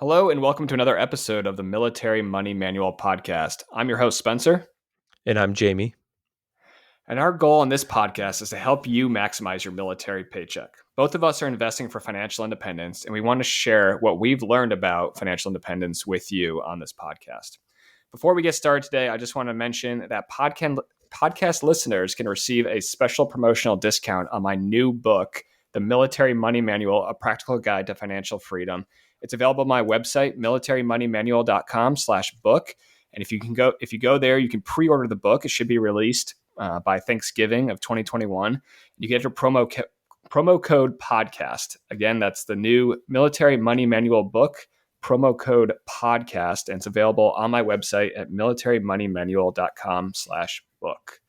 Hello, and welcome to another episode of the Military Money Manual podcast. I'm your host, Spencer. And I'm Jamie. And our goal on this podcast is to help you maximize your military paycheck. Both of us are investing for financial independence, and we want to share what we've learned about financial independence with you on this podcast. Before we get started today, I just want to mention that podcast listeners can receive a special promotional discount on my new book, The Military Money Manual, A Practical Guide to Financial Freedom. It's available on my website, militarymoneymanual.com/book. And if you go there, you can pre-order the book. It should be released by Thanksgiving of 2021. You get your promo code podcast. Again, that's the new Military Money Manual book, promo code podcast. And it's available on my website at militarymoneymanual.com/book.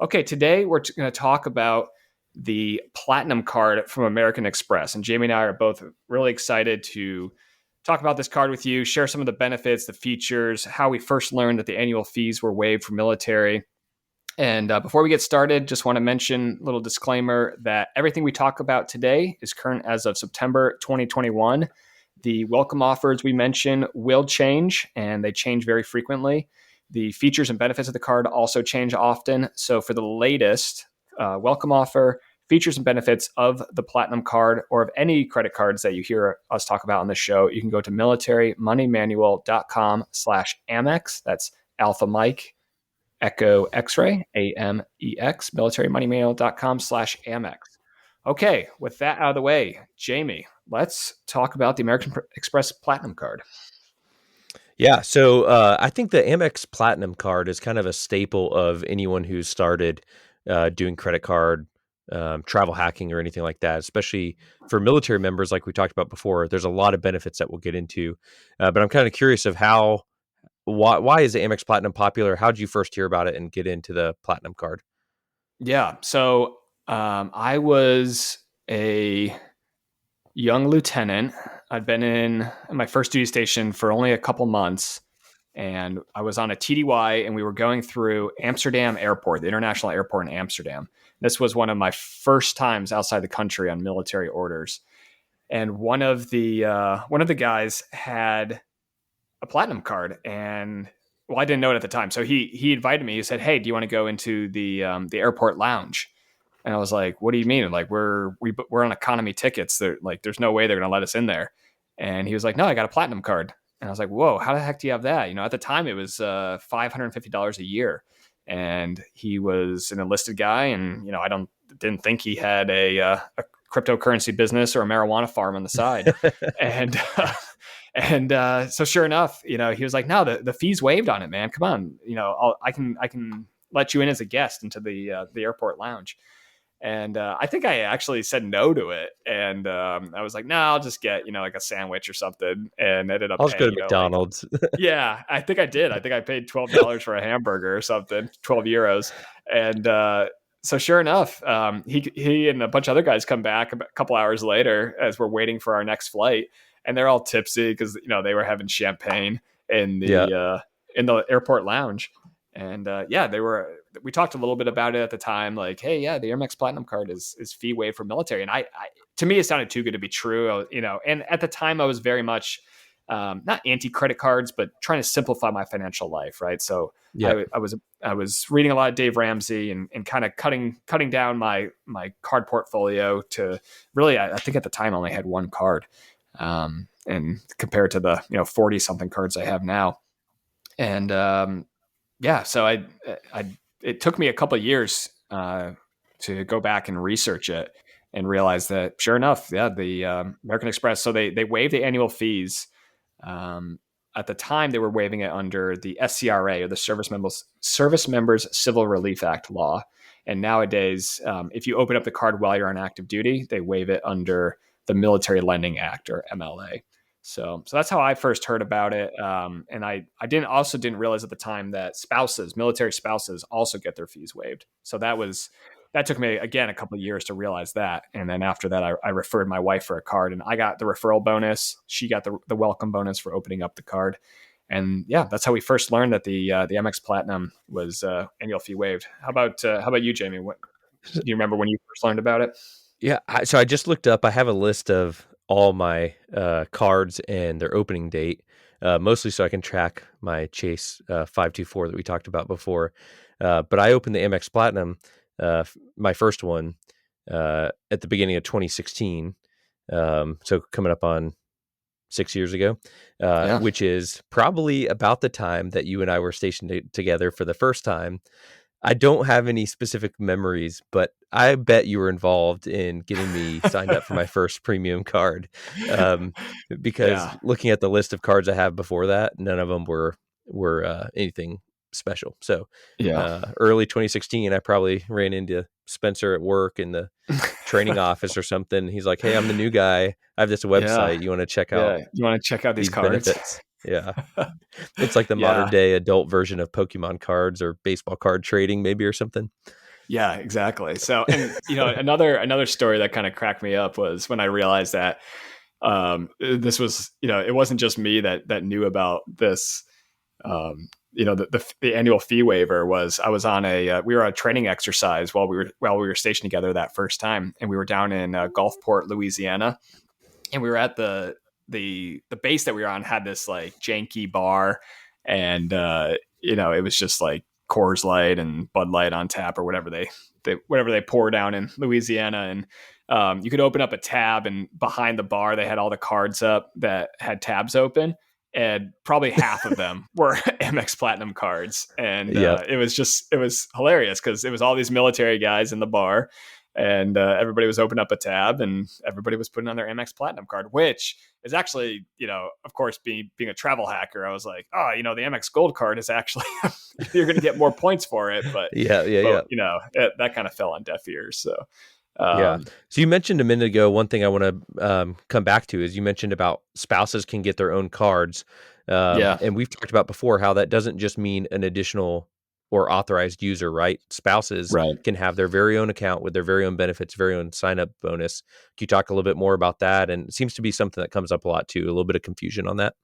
Okay, today we're going to talk about the Platinum card from American Express. And Jamie and I are both really excited to talk about this card with you, share some of the benefits, the features, how we first learned that the annual fees were waived for military. And before we get started, just want to mention a little disclaimer that everything we talk about today is current as of September 2021. The welcome offers we mention will change, and they change very frequently. The features and benefits of the card also change often. So for the latest welcome offer, features and benefits of the Platinum card or of any credit cards that you hear us talk about on this show, you can go to militarymoneymanual.com/Amex. That's Alpha Mike, Echo X-ray, AMEX, militarymoneymanual.com/Amex. Okay, with that out of the way, Jamie, let's talk about the American Express Platinum card. Yeah, so I think the Amex Platinum card is kind of a staple of anyone who's started doing credit card travel hacking or anything like that, especially for military members, like we talked about before. There's a lot of benefits that we'll get into, but I'm kind of curious of why is the Amex Platinum popular? How did you first hear about it and get into the Platinum card? Yeah, so I was a young lieutenant. I'd been in my first duty station for only a couple months, and I was on a TDY, and we were going through Amsterdam Airport, the international airport in Amsterdam. This was one of my first times outside the country on military orders, and one of the guys had a Platinum card, and I didn't know it at the time. So he invited me. He said, "Hey, do you want to go into the airport lounge?" And I was like, "What do you mean? Like we're on economy tickets. There's no way they're going to let us in there." And he was like, "No, I got a Platinum card." And I was like, "Whoa, how the heck do you have that?" At the time it was $550 a year, and he was an enlisted guy, and I didn't think he had a cryptocurrency business or a marijuana farm on the side, and. So sure enough, he was like, "No, the fee's waived on it, man. Come on, I can let you in as a guest into the airport lounge." And I think I actually said no to it, and I was like, "No, I'll just get like a sandwich or something," and ended up. I'll just go to McDonald's. Yeah, I think I did. I think I paid $12 for a hamburger or something, 12 euros, and so sure enough, he and a bunch of other guys come back a couple hours later as we're waiting for our next flight. And they're all tipsy because they were having champagne in the airport lounge, and we talked a little bit about it at the time, like, hey, yeah, the Amex Platinum card is fee waived for military, and I to me it sounded too good to be true, And at the time I was very much not anti credit cards, but trying to simplify my financial life, right? So yeah. I was reading a lot of Dave Ramsey and kind of cutting down my card portfolio to really, I think at the time I only had one card. And compared to the 40 something cards I have now, and so it took me a couple of years to go back and research it and realize that sure enough, the American Express, so they waived the annual fees. At the time, they were waiving it under the SCRA, or the Service Members Civil Relief Act law, and nowadays, if you open up the card while you're on active duty, they waive it under the Military Lending Act, or MLA. So that's how I first heard about it. And I didn't realize at the time that military spouses also get their fees waived. So that took me, again, a couple of years to realize that. And then after that, I referred my wife for a card, and I got the referral bonus. She got the welcome bonus for opening up the card. And yeah, that's how we first learned that the Amex Platinum was annual fee waived. How about you, Jamie? Do you remember when you first learned about it? Yeah, so I just looked up. I have a list of all my cards and their opening date, mostly so I can track my Chase 524 that we talked about before. But I opened the Amex Platinum, my first one, at the beginning of 2016. So coming up on 6 years ago, Yeah. which is probably about the time that you and I were stationed together for the first time. I don't have any specific memories, but I bet you were involved in getting me signed up for my first premium card. Um, because Yeah. looking at the list of cards I have before that, none of them were anything special. So, Yeah. early 2016, I probably ran into Spencer at work in the training office or something. He's like, "Hey, I'm the new guy. I have this Yeah. website. You want to check out Yeah. You want to check out these these cards? benefits?" Yeah. It's like the modern Yeah. day adult version of Pokemon cards or baseball card trading, maybe, or something. Yeah, exactly. So, and another story that kind of cracked me up was when I realized that this was, it wasn't just me that knew about this. The annual fee waiver was, I was on we were on a training exercise while we were stationed together that first time, and we were down in Gulfport, Louisiana, and we were at the base that we were on had this like janky bar, and it was just like Coors Light and Bud Light on tap or whatever they pour down in Louisiana. And you could open up a tab, and behind the bar they had all the cards up that had tabs open, and probably half of them were Amex Platinum cards. And Yep. it was hilarious because it was all these military guys in the bar, and everybody was opening up a tab, and everybody was putting on their Amex Platinum card, which is actually, of course, being a travel hacker, I was like, oh, the Amex Gold card is actually you're going to get more points for it, but Yeah, yeah, yeah. that kind of fell on deaf ears. So Yeah. um, So you mentioned a minute ago, one thing I want to come back to is you mentioned about spouses can get their own cards. yeah, And we've talked about before how that doesn't just mean an additional or authorized user, right? Spouses right. can have their very own account with their very own benefits, very own sign up bonus. Can you talk a little bit more about that? And it seems to be something that comes up a lot too, a little bit of confusion on that.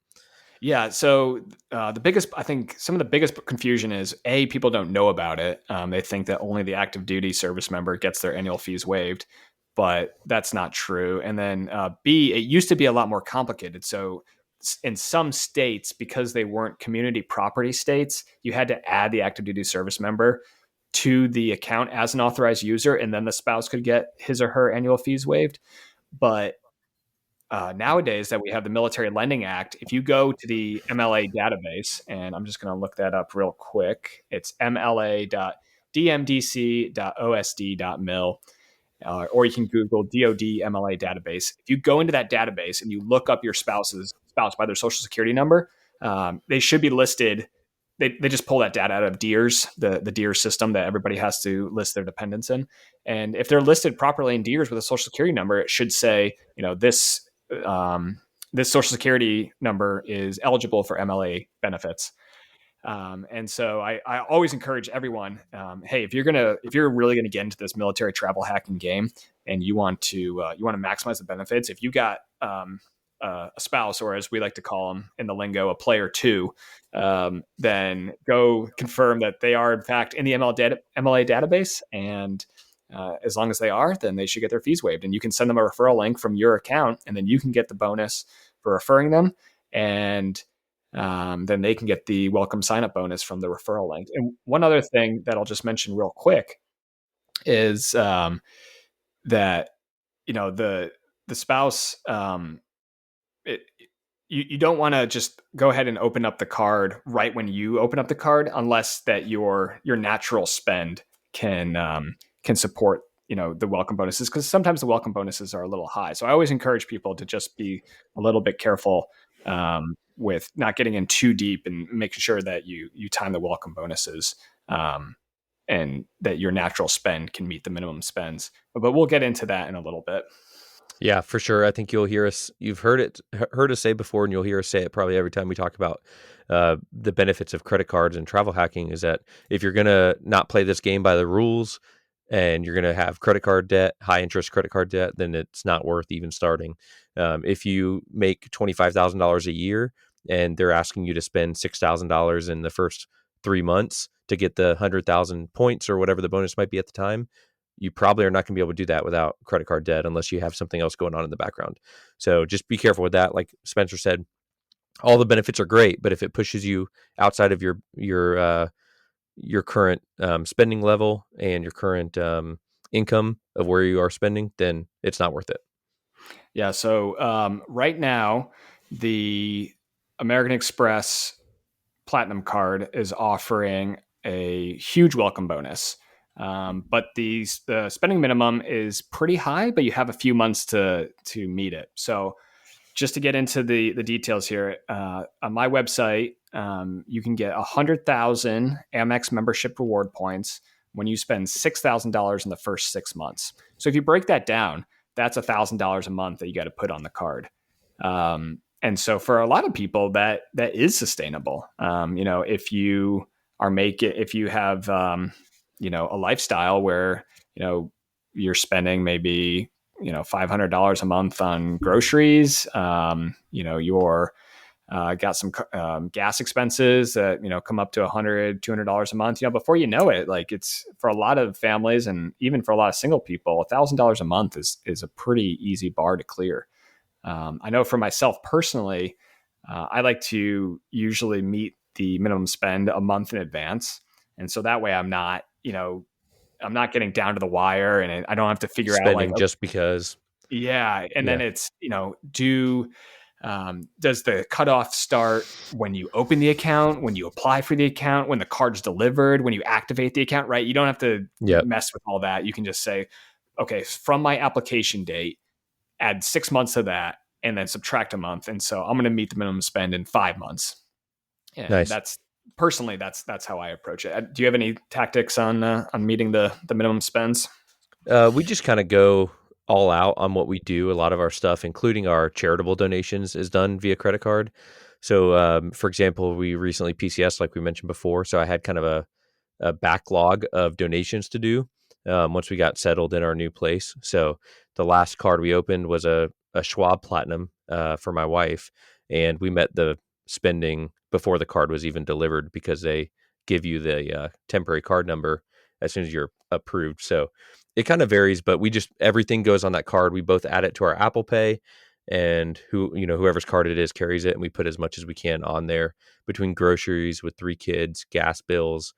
Yeah. So I think some of the biggest confusion is people don't know about it. They think that only the active duty service member gets their annual fees waived, but that's not true. And then B, it used to be a lot more complicated. So in some states, because they weren't community property states, you had to add the active duty service member to the account as an authorized user, and then the spouse could get his or her annual fees waived. But nowadays that we have the Military Lending Act, if you go to the MLA database, and I'm just going to look that up real quick, it's mla.dmdc.osd.mil, or you can Google DoD MLA database. If you go into that database and you look up your spouse by their social security number, they should be listed. They just pull that data out of DEERS, the DEERS system that everybody has to list their dependents in. And if they're listed properly in DEERS with a social security number, it should say, this social security number is eligible for MLA benefits. And so I always encourage everyone, hey, if you're really gonna get into this military travel hacking game, and you want to maximize the benefits, if you got a spouse, or as we like to call them in the lingo, a player two, then go confirm that they are in fact in the MLA database, and as long as they are, then they should get their fees waived. And you can send them a referral link from your account, and then you can get the bonus for referring them, and then they can get the welcome sign up bonus from the referral link. And one other thing that I'll just mention real quick is that the spouse, it, you don't want to just go ahead and open up the card right when you open up the card, unless that your natural spend can support the welcome bonuses, because sometimes the welcome bonuses are a little high. So I always encourage people to just be a little bit careful with not getting in too deep, and making sure that you time the welcome bonuses, and that your natural spend can meet the minimum spends. But we'll get into that in a little bit. Yeah, for sure. I think you've heard us say before, and you'll hear us say it probably every time we talk about the benefits of credit cards and travel hacking, is that if you're going to not play this game by the rules, and you're going to have credit card debt, high interest credit card debt, then it's not worth even starting. If you make $25,000 a year and they're asking you to spend $6,000 in the first 3 months to get the 100,000 points or whatever the bonus might be at the time, you probably are not going to be able to do that without credit card debt unless you have something else going on in the background. So just be careful with that. Like Spencer said, all the benefits are great, but if it pushes you outside of your current spending level and your current income of where you are spending, then it's not worth it. Yeah. So right now, the American Express Platinum card is offering a huge welcome bonus. But the spending minimum is pretty high, but you have a few months to meet it. So just to get into the details here, on my website, you can get 100,000 Amex membership reward points when you spend $6,000 in the first 6 months. So if you break that down, that's $1,000 a month that you got to put on the card. And so for a lot of people, that is sustainable. If you if you have, a lifestyle where, you're spending maybe, $500 a month on groceries, you're got some gas expenses that, come up to $100, $200 a month, before you know it, like it's for a lot of families and even for a lot of single people, $1,000 a month is a pretty easy bar to clear. I know for myself personally, I like to usually meet the minimum spend a month in advance. And so that way I'm not getting down to the wire and I don't have to figure out like, Spending just because. yeah. And Yeah. then it's, does the cutoff start when you open the account, when you apply for the account, when the card's delivered, when you activate the account, right? You don't have to Yep. mess with all that. You can just say, okay, from my application date, add 6 months to that and then subtract a month. And so I'm going to meet the minimum spend in 5 months. And Nice. that's personally, that's how I approach it. Do you have any tactics on meeting the minimum spends? We just kind of go all out on what we do. A lot of our stuff, including our charitable donations, is done via credit card. So, for example, we recently PCS, like we mentioned before. So I had kind of a backlog of donations to do once we got settled in our new place. So the last card we opened was a Schwab Platinum for my wife, and we met the spending before the card was even delivered because they give you the temporary card number as soon as you're approved. So it kind of varies, but everything goes on that card. We both add it to our Apple Pay, and whoever's card it is carries it, and we put as much as we can on there between groceries with 3 kids, gas bills,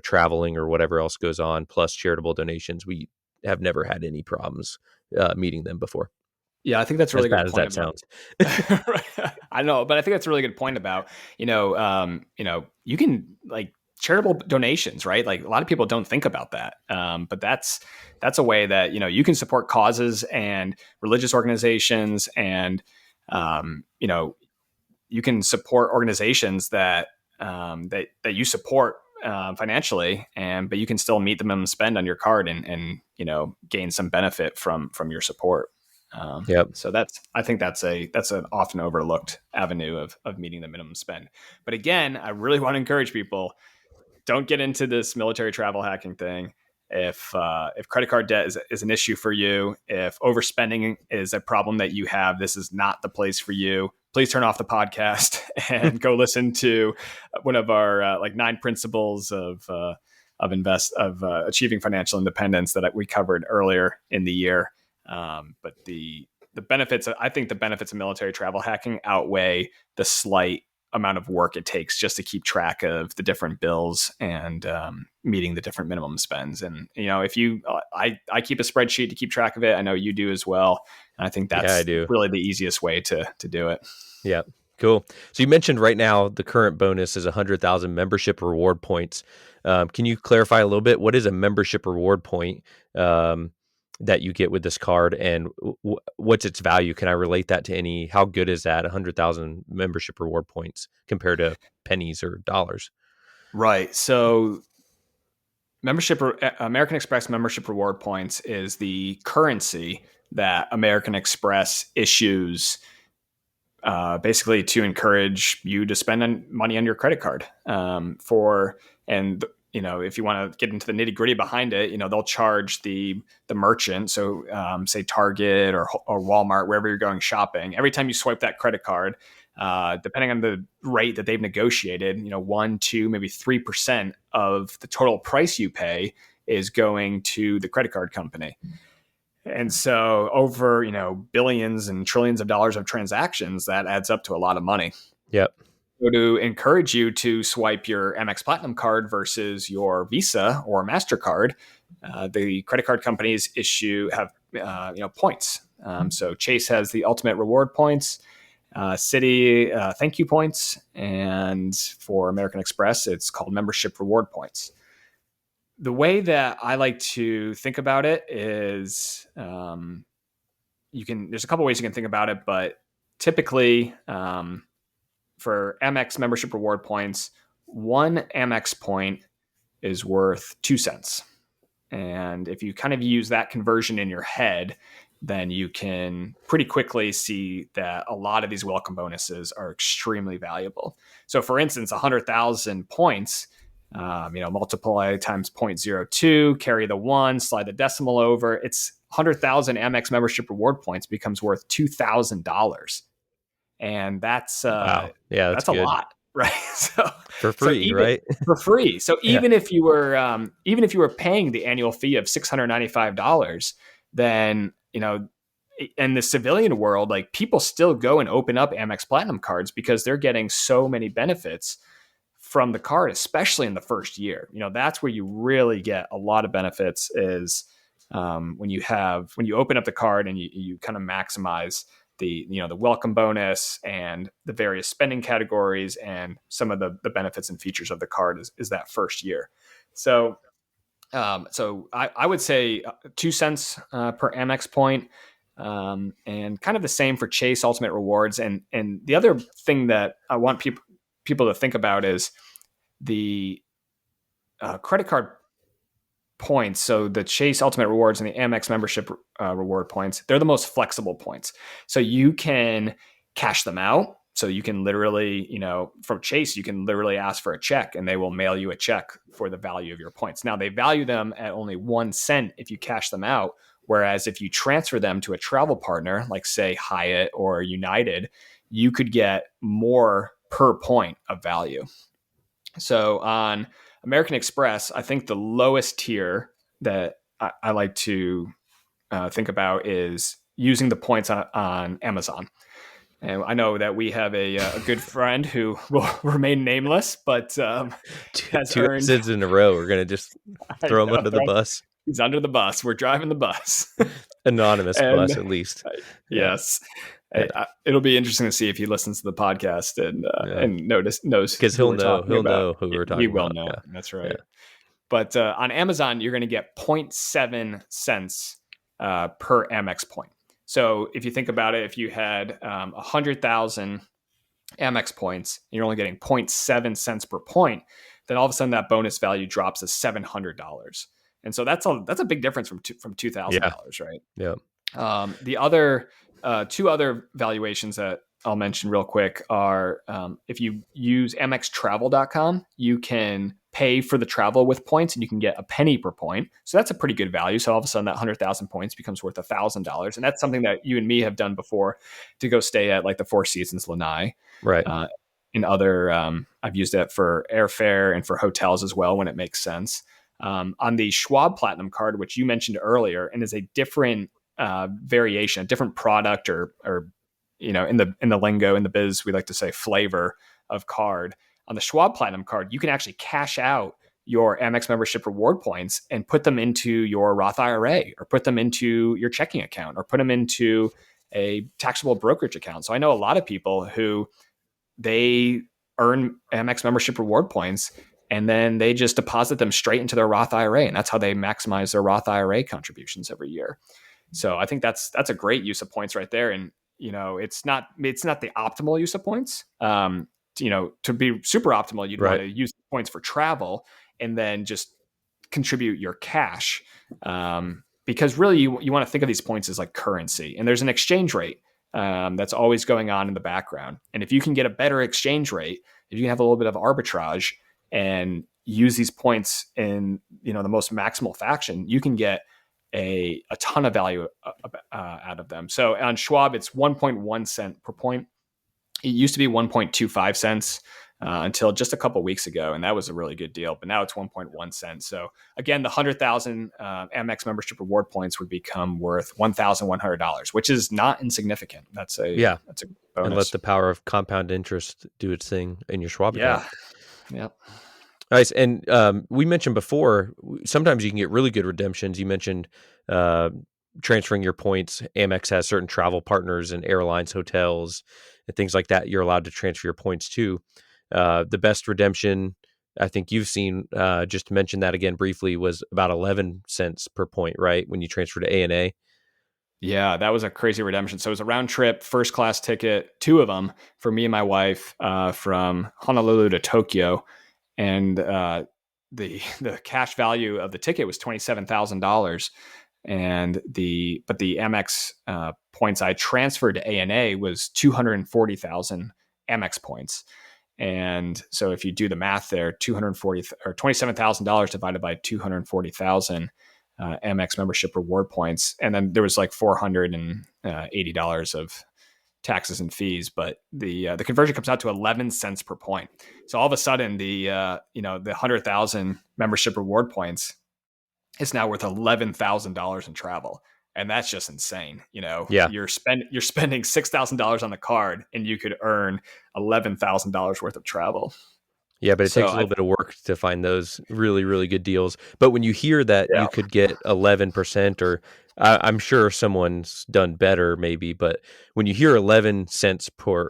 traveling or whatever else goes on, plus charitable donations. We have never had any problems meeting them before. Yeah, I think that's a As really good bad as point that about. sounds. I know, but I think that's a really good point about, you can like charitable donations, right? Like a lot of people don't think about that. But that's a way that, you can support causes and religious organizations and, you can support organizations that, that you support financially, but you can still meet the minimum spend on your card and gain some benefit from your support. Yep. So I think that's an often overlooked avenue of meeting the minimum spend. But again, I really want to encourage people, don't get into this military travel hacking thing. If credit card debt is an issue for you, if overspending is a problem that you have, this is not the place for you. Please turn off the podcast and go listen to one of our 9 principles of achieving financial independence that we covered earlier in the year. But the benefits, I think the benefits of military travel hacking outweigh the slight amount of work it takes just to keep track of the different bills and meeting the different minimum spends. And, if I keep a spreadsheet to keep track of it. I know you do as well. And I think that's really the easiest way to do it. Yeah. Cool. So you mentioned right now the current bonus is 100,000 membership reward points. Can you clarify a little bit? What is a membership reward point that you get with this card, and what's its value? Can I relate that to how good is that 100,000 membership reward points compared to pennies or dollars? Right. So American Express membership reward points is the currency that American Express issues basically to encourage you to spend money on your credit card if you want to get into the nitty gritty behind it, they'll charge the merchant. So say Target or Walmart, wherever you're going shopping, every time you swipe that credit card, depending on the rate that they've negotiated, 1, 2, maybe 3% of the total price you pay is going to the credit card company. And so over, billions and trillions of dollars of transactions, that adds up to a lot of money. Yep. So to encourage you to swipe your Amex Platinum card versus your Visa or MasterCard, the credit card companies have points. So Chase has the ultimate reward points, Citi thank you points, and for American Express, it's called membership reward points. The way that I like to think about it is there's a couple ways you can think about it, but typically for Amex membership reward points, one Amex point is worth 2 cents. And if you kind of use that conversion in your head, then you can pretty quickly see that a lot of these welcome bonuses are extremely valuable. So for instance, 100,000 points, multiply times 0.02, carry the 1, slide the decimal over. It's 100,000 Amex membership reward points becomes worth $2,000. And that's Wow. Yeah, that's that's a good. lot, right? So For free, right? For free. So Yeah. even if you were paying the annual fee of $695, then in the civilian world, like people still go and open up Amex Platinum cards because they're getting so many benefits from the card, especially in the first year. That's where you really get a lot of benefits is when you open up the card and you kind of maximize the welcome bonus and the various spending categories and some of the benefits and features of the card is that first year. So I would say 2 cents per Amex point, and kind of the same for Chase Ultimate Rewards. And the other thing that I want people to think about is the credit card points. So the Chase Ultimate Rewards and the Amex membership reward points, they're the most flexible points. So you can cash them out. So you can literally, from Chase, you can literally ask for a check and they will mail you a check for the value of your points. Now they value them at only 1 cent if you cash them out. Whereas if you transfer them to a travel partner, like say Hyatt or United, you could get more per point of value. So on American Express, I think the lowest tier that I like to think about is using the points on Amazon. And I know that we have a good friend who will remain nameless, but two episodes in a row, we're going to just throw him under the bus. He's under the bus. We're driving the bus. Anonymous bus, at least. Yes. It'll be interesting to see if he listens to the podcast and knows because he'll know who we're talking about. He will know. Yeah. That's right. Yeah. But on Amazon, you're going to get 0.7 cents per Amex point. So if you think about it, if you had 100,000 Amex points, and you're only getting 0.7 cents per point, then all of a sudden that bonus value drops to $700. And so that's a big difference from $2,000, right? Yeah. The other two other valuations that I'll mention real quick are if you use amextravel.com, you can pay for the travel with points and you can get a penny per point. So that's a pretty good value. So all of a sudden that 100,000 points becomes worth $1,000. And that's something that you and me have done before to go stay at like the Four Seasons Lanai. Right. In other, I've used it for airfare and for hotels as well when it makes sense. On the Schwab Platinum card, which you mentioned earlier, and is a different variation, a different product or in the lingo, in the biz, we like to say flavor of card. On the Schwab Platinum card, you can actually cash out your Amex membership reward points and put them into your Roth IRA or put them into your checking account or put them into a taxable brokerage account. So I know a lot of people who they earn Amex membership reward points and then they just deposit them straight into their Roth IRA. And that's how they maximize their Roth IRA contributions every year. So I think that's a great use of points right there. And, it's not the optimal use of points. To be super optimal, you'd want to use points for travel and then just contribute your cash. Because really you want to think of these points as like currency, and there's an exchange rate that's always going on in the background. And if you can get a better exchange rate, if you can have a little bit of arbitrage and use these points in, the most maximal fashion, you can get a ton of value out of them. So on Schwab, it's 1.1 cent per point. It used to be 1.25 cents until just a couple weeks ago, and that was a really good deal. But now it's 1.1 cents. So again, the 100,000 Amex membership reward points would become worth $1,100, which is not insignificant. That's a bonus. And let the power of compound interest do its thing in your Schwab account. Yep. Nice. And we mentioned before, sometimes you can get really good redemptions. You mentioned transferring your points. Amex has certain travel partners and airlines, hotels, and things like that. You're allowed to transfer your points to. The best redemption I think you've seen, just to mention that again briefly, was about 11 cents per point, right? When you transfer to ANA. Yeah, that was a crazy redemption. So it was a round trip, first class ticket, 2 of them for me and my wife, from Honolulu to Tokyo. And the cash value of the ticket was $27,000, and the Amex points I transferred to ANA was 240,000 Amex points. And so if you do the math there, 240 or $27,000 divided by 240,000 Amex membership reward points, and then there was like $480 of taxes and fees, but the conversion comes out to 11 cents per point. So all of a sudden, the 100,000 membership reward points is now worth $11,000 in travel, and that's just insane. Yeah. You're spending $6,000 on the card, and you could earn $11,000 worth of travel. Yeah, but it takes a little bit of work to find those really, really good deals. But when you hear that you could get 11%, or I'm sure someone's done better maybe, but when you hear 11 cents per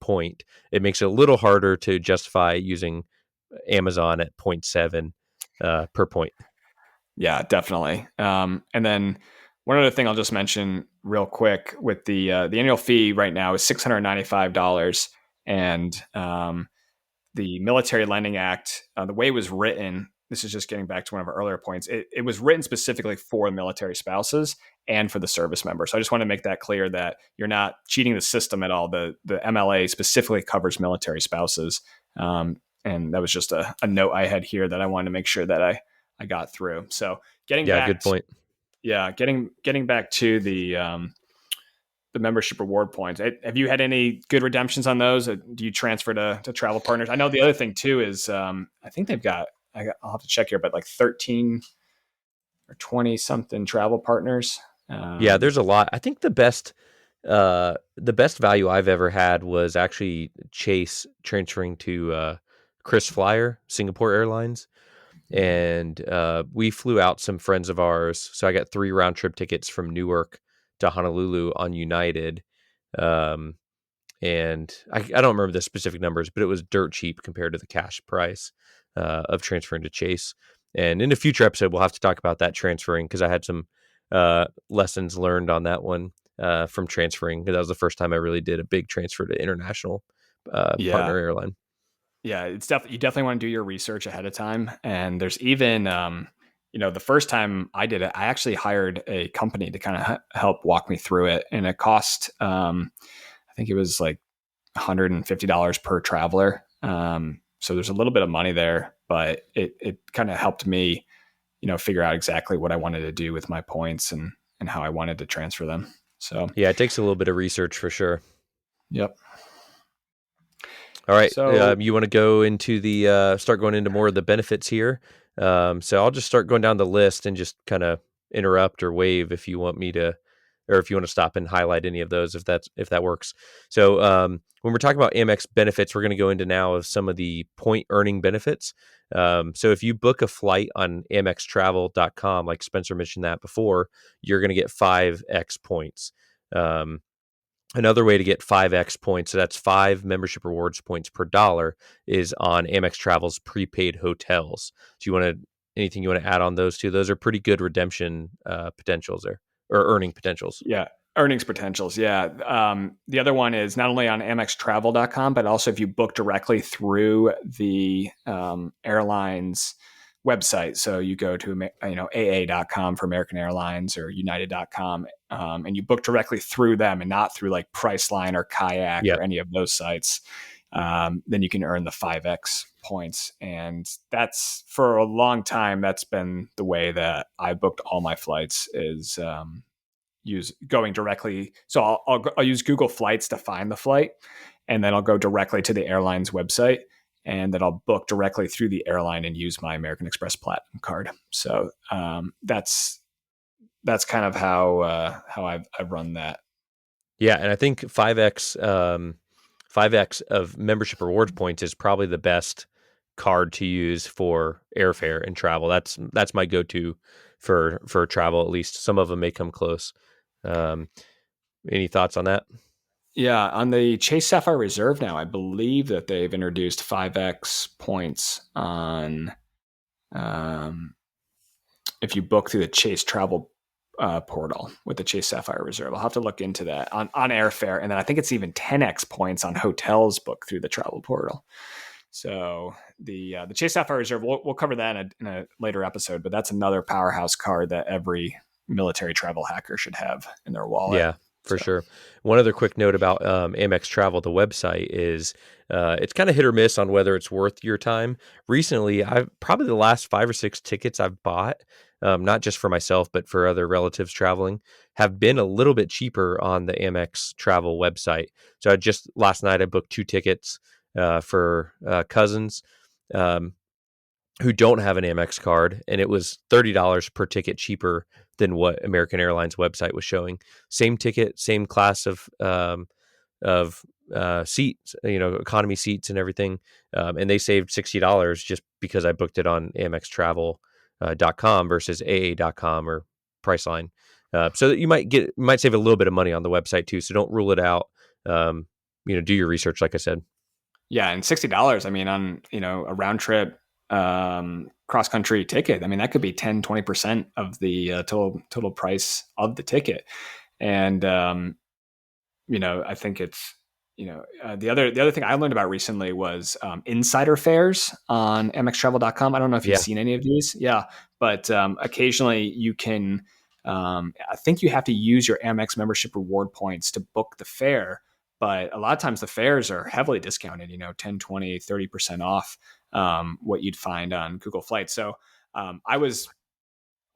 point, it makes it a little harder to justify using Amazon at 0.7 per point. Yeah, definitely. And then one other thing I'll just mention real quick with the annual fee right now is $695, and the Military Lending Act, the way it was written, this is just getting back to one of our earlier points, it was written specifically for military spouses and for the service member. So I just want to make that clear that you're not cheating the system at all. The MLA specifically covers military spouses. And that was just a note I had here that I wanted to make sure that I got through. So good point. Getting back to the membership reward points. Have you had any good redemptions on those? Do you transfer to travel partners? I know the other thing too is I think they've got, I'll have to check here, but like 13 or 20 something travel partners. Yeah, there's a lot. I think the best value I've ever had was actually Chase transferring to Chris Flyer, Singapore Airlines. And we flew out some friends of ours. So I got 3 round trip tickets from Newark to Honolulu on United. And I don't remember the specific numbers, but it was dirt cheap compared to the cash price of transferring to Chase. And in a future episode, we'll have to talk about that transferring, because I had some lessons learned on that one from transferring, because that was the first time I really did a big transfer to international partner airline. Yeah, it's you definitely want to do your research ahead of time. And there's even, the first time I did it, I actually hired a company to kind of help walk me through it. And it cost, I think it was like $150 per traveler. So there's a little bit of money there, but it kind of helped me, figure out exactly what I wanted to do with my points and how I wanted to transfer them. So yeah, it takes a little bit of research for sure. Yep. All right. So you want to go into start going into more of the benefits here. So I'll just start going down the list and just kind of interrupt or wave if you want me to, or if you want to stop and highlight any of those, if that works. So when we're talking about Amex benefits, we're going to go into now of some of the point earning benefits. So if you book a flight on amextravel.com, like Spencer mentioned that before, you're going to get 5x points. Another way to get 5x points, so that's 5 membership rewards points per dollar, is on Amex Travel's prepaid hotels. Do you anything you want to add on those two? Those are pretty good redemption potentials there, or earning potentials. Yeah, earnings potentials. Yeah. The other one is not only on amextravel.com, but also if you book directly through the airline's website. So you go to AA.com for American Airlines or United.com, and you book directly through them and not through like Priceline or Kayak or any of those sites. Then you can earn the 5x points. And that's, for a long time, that's been the way that I booked all my flights, is going directly. So I'll use Google Flights to find the flight, and then I'll go directly to the airline's website. and then I'll book directly through the airline and use my American Express Platinum card. So that's kind of how I've run that. Yeah, and I think 5x of membership rewards points is probably the best card to use for airfare and travel. That's my go-to for travel. At least some of them may come close. Um, any thoughts on that? Yeah, on the Chase Sapphire Reserve now, I believe that they've introduced 5x points on if you book through the Chase Travel portal with the Chase Sapphire Reserve. I'll have to look into that on airfare, and then I think it's even 10x points on hotels booked through the travel portal. So the Chase Sapphire Reserve, we'll cover that in a later episode, but that's another powerhouse card that every military travel hacker should have in their wallet. Yeah, for sure. One other quick note about Amex Travel, the website is it's kind of hit or miss on whether it's worth your time. Recently, I've probably the last 5 or 6 tickets I've bought, not just for myself, but for other relatives traveling, have been a little bit cheaper on the Amex Travel website. So last night I booked 2 tickets for cousins who don't have an Amex card, and it was $30 per ticket cheaper than what American Airlines website was showing. Same ticket, same class of seats, economy seats and everything, and they saved $60 just because I booked it on AmexTravel.com versus AA.com or Priceline. So that you might save a little bit of money on the website too. So don't rule it out. Do your research, like I said. Yeah, and $60. I mean, on a round trip cross country ticket, I mean that could be 10-20% of the total price of the ticket. And I think it's the other thing I learned about recently was insider fares on amextravel.com. I don't know if you've seen any of these. Yeah, but occasionally you can I think you have to use your Amex membership reward points to book the fare, but a lot of times the fares are heavily discounted, 10, 20, 30% off what you'd find on Google Flights. So I was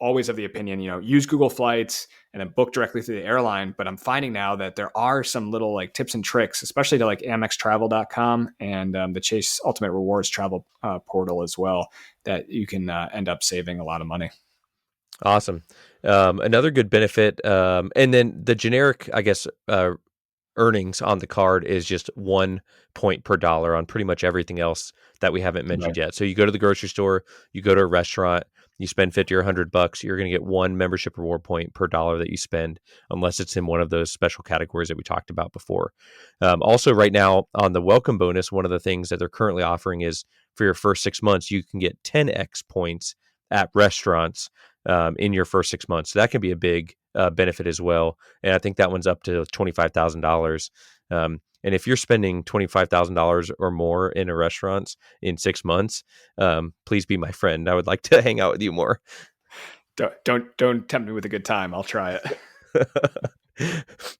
always of the opinion, use Google Flights and then book directly through the airline. But I'm finding now that there are some little like tips and tricks, especially to like amextravel.com and the Chase Ultimate Rewards travel portal as well, that you can end up saving a lot of money. Awesome. Another good benefit, and then the generic, I guess, earnings on the card is just 1 point per dollar on pretty much everything else that we haven't mentioned yet. So you go to the grocery store, you go to a restaurant, you spend 50 or $100, you're going to get 1 membership reward point per dollar that you spend, unless it's in one of those special categories that we talked about before. Also, right now on the welcome bonus, one of the things that they're currently offering is for your first 6 months, you can get 10x points at restaurants in your first 6 months. So that can be a big benefit as well. And I think that one's up to $25,000. And if you're spending $25,000 or more in a restaurant in 6 months, please be my friend. I would like to hang out with you more. Don't tempt me with a good time. I'll try it.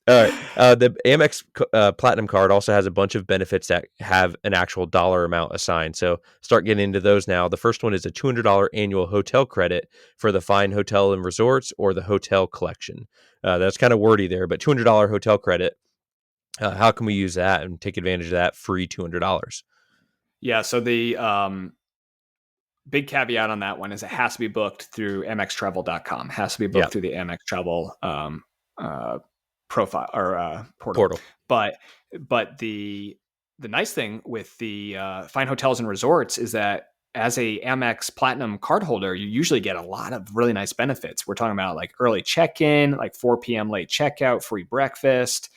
All right. The Amex Platinum card also has a bunch of benefits that have an actual dollar amount assigned. So start getting into those now. The first one is a $200 annual hotel credit for the Fine Hotel and Resorts or the Hotel Collection. That's kind of wordy there, but $200 hotel credit. How can we use that and take advantage of that free $200? Yeah. So the big caveat on that one is it has to be booked through amextravel.com. It has to be booked through the Amex Travel profile or portal. But the nice thing with the Fine Hotels and Resorts is that as a Amex Platinum cardholder, you usually get a lot of really nice benefits. We're talking about like early check-in, like 4 p.m. late checkout, free breakfast,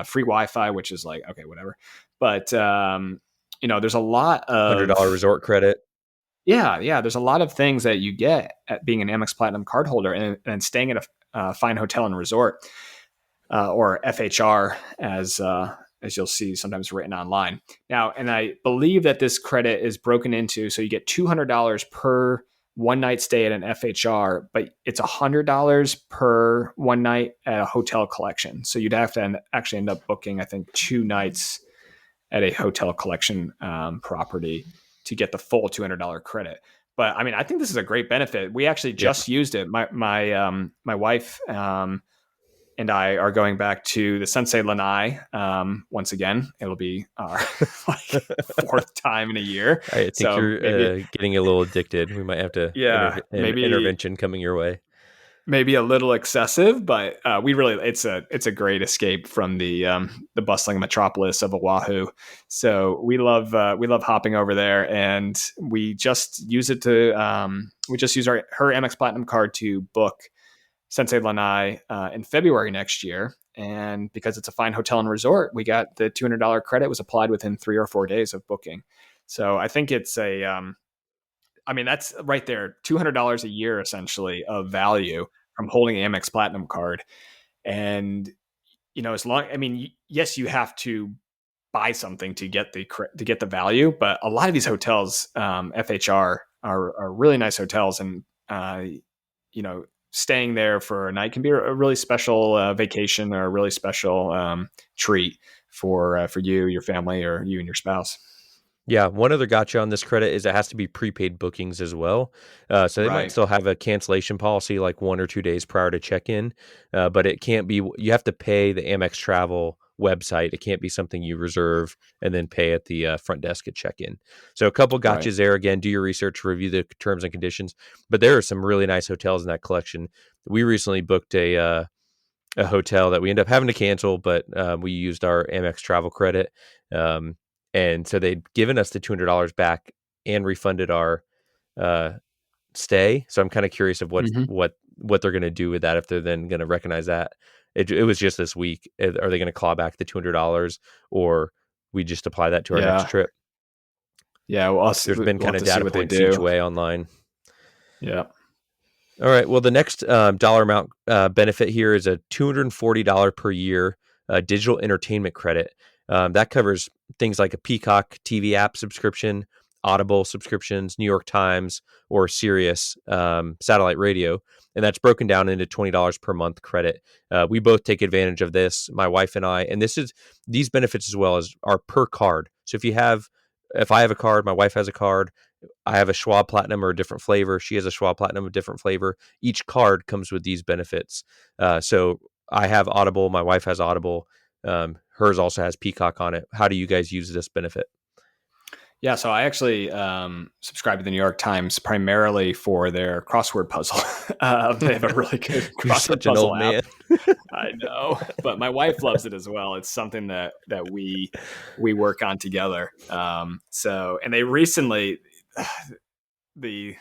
free Wi-Fi, which is like, okay, whatever. But, there's a lot of $100 resort credit. Yeah. There's a lot of things that you get at being an Amex Platinum cardholder and staying at a fine hotel and resort, or FHR as you'll see sometimes written online. Now, and I believe that this credit is broken into, so you get $200 per one night stay at an FHR, but it's $100 per one night at a hotel collection. So you'd have to actually end up booking, I think, 2 nights at a hotel collection property to get the full $200 credit. But I mean, I think this is a great benefit. We actually just used it. My wife and I are going back to the Sensei Lanai once again. It'll be our 4th time in a year. I think So you're maybe, getting a little addicted. We might have to yeah, maybe intervention coming your way. maybe a little excessive, but we really it's a great escape from the bustling metropolis of Oahu. So we love hopping over there, and we just use it to we just use her Amex Platinum card to book Sensei Lanai in February next year. And because it's a fine hotel and resort, we got the $200 credit was applied within 3 or 4 days of booking. So I think it's I mean, that's right there, $200 a year essentially of value from holding an Amex Platinum card. And, as long, I mean, yes, you have to buy something to get the value, but a lot of these hotels, FHR are really nice hotels. And, you know, staying there for a night can be a really special vacation or a really special treat for you, your family, or you and your spouse. Yeah, one other gotcha on this credit is it has to be prepaid bookings as well. So they might Right. still have a cancellation policy like 1 or 2 days prior to check-in, but it can't be. You have to pay the Amex Travel website. It can't be something you reserve and then pay at the front desk at check-in. So a couple Right. gotchas there. Again, do your research, review the terms and conditions. But there are some really nice hotels in that collection. We recently booked a hotel that we ended up having to cancel, but we used our Amex travel credit. And so they'd given us the $200 back and refunded our uh, stay. So I'm kind of curious of Hmm. what they're going to do with that, if they're then going to recognize that. It was just this week. Are they going to claw back the $200, or we just apply that to our next Yeah. trip? Yeah. There's been We'll kind have of to see data what they points each do. way online. Yeah. All right. Well, the next dollar amount benefit here is a $240 per year digital entertainment credit. That covers things like a Peacock TV app subscription, Audible subscriptions, New York Times, or Sirius satellite radio. And that's broken down into $20 per month credit. We both take advantage of this, my wife and I. And these benefits as well as are per card. So if I have a card, my wife has a card, I have a Schwab Platinum or a different flavor. She has a Schwab Platinum, a different flavor. Each card comes with these benefits. So I have Audible. My wife has Audible. Hers also has Peacock on it. How do you guys use this benefit? Yeah. So I actually subscribe to the New York Times primarily for their crossword puzzle. They have a really good You're crossword such an puzzle old app. man. I know, but my wife loves it as well. It's something that we work on together. So, and they recently the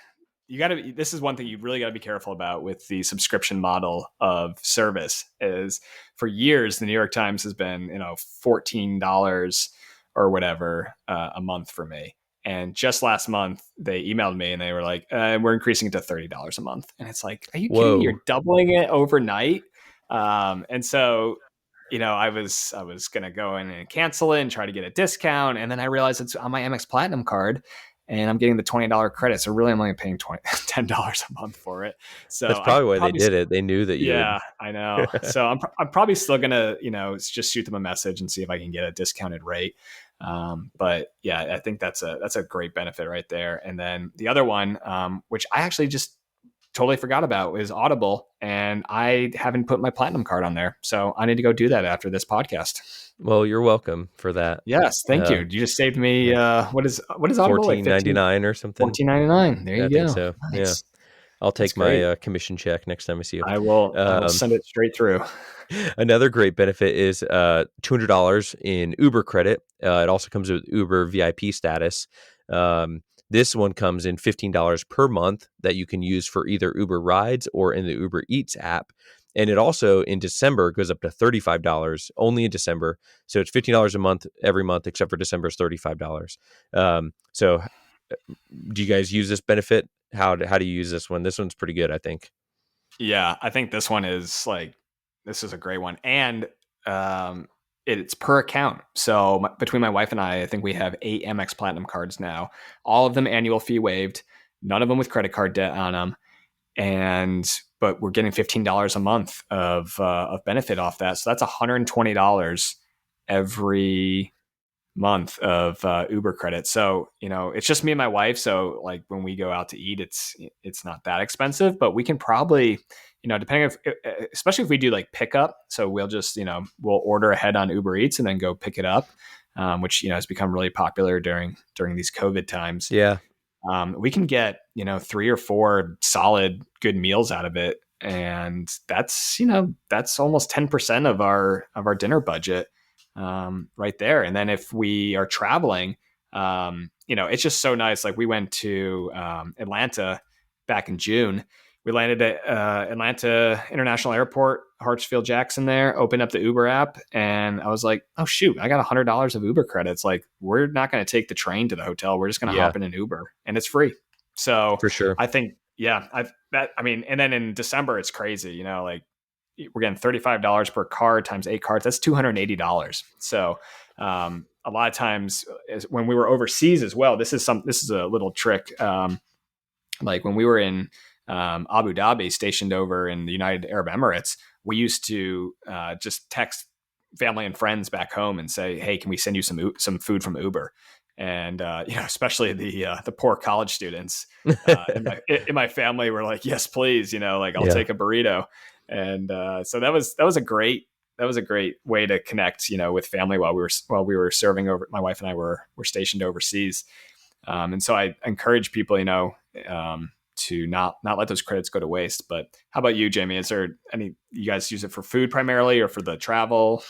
you got to this is one thing you really got to be careful about with the subscription model of service is for years the New York Times has been $14 or whatever a month for me, and just last month they emailed me and they were like we're increasing it to $30 a month, and it's like, are you kidding me? Whoa. You're doubling it overnight. And so I was gonna go in and cancel it and try to get a discount, and then I realized it's on my Amex Platinum card, and I'm getting the $20 credit. So really, I'm only paying $10 a month for it. That's So I'm probably why they probably, did it. They knew that you would. yeah, I know. So I'm probably still gonna, just shoot them a message and see if I can get a discounted rate. But yeah, I think that's a great benefit right there. And then the other one, which I actually just totally forgot about, is Audible, and I haven't put my platinum card on there, so I need to go do that after this podcast. Well, you're welcome for that. Yes, thank you. Uh, You just saved me. yeah, What is Audible, like 14.99 or something. 14.99? There I you think go. so. Yeah, Nice. I'll That's take my great. commission check next time I see you. I will Um, send it straight through. Another great benefit is $200 in Uber credit. It also comes with Uber VIP status. This one comes in $15 per month that you can use for either Uber rides or in the Uber Eats app. And it also in December goes up to $35 only in December. So it's $15 a month every month except for December's $35. So do you guys use this benefit? How do you use this one? This one's pretty good, I think. Yeah, I think this is a great one, and um, it's per account. So between my wife and I think we have 8 Amex Platinum cards now. All of them annual fee waived. None of them with credit card debt on them, and but we're getting $15 a month of benefit off that. So that's $120 every month of Uber credit. So, it's just me and my wife. So like when we go out to eat, it's not that expensive, but we can probably, depending especially if we do like pickup. So we'll just, we'll order ahead on Uber Eats and then go pick it up. which has become really popular during these COVID times. Yeah. We can get 3 or 4 solid good meals out of it, and that's almost 10% of our dinner budget, right there. And then if we are traveling, it's just so nice. Like we went to Atlanta back in June. We landed at Atlanta International Airport, Hartsfield Jackson there, opened up the Uber app, and I was like, oh, shoot, I got $100 of Uber credits. Like, we're not going to take the train to the hotel. We're just going to Yeah, hop in an Uber, and it's free. So for sure. I think, yeah, and then in December, it's crazy, like we're getting $35 per card times 8 cards. That's $280. So a lot of times when we were overseas as well, this is a little trick. Like when we were in Abu Dhabi, stationed over in the United Arab Emirates, we used to just text family and friends back home and say, "Hey, can we send you some food from Uber?" And especially the poor college students in my family were like, "Yes, please." Like I'll take a burrito. And so that was a great way to connect, with family while we were serving over. My wife and I were stationed overseas. And so I encourage people, to not let those credits go to waste. But how about you, Jamie? Is there you guys use it for food primarily or for the travel?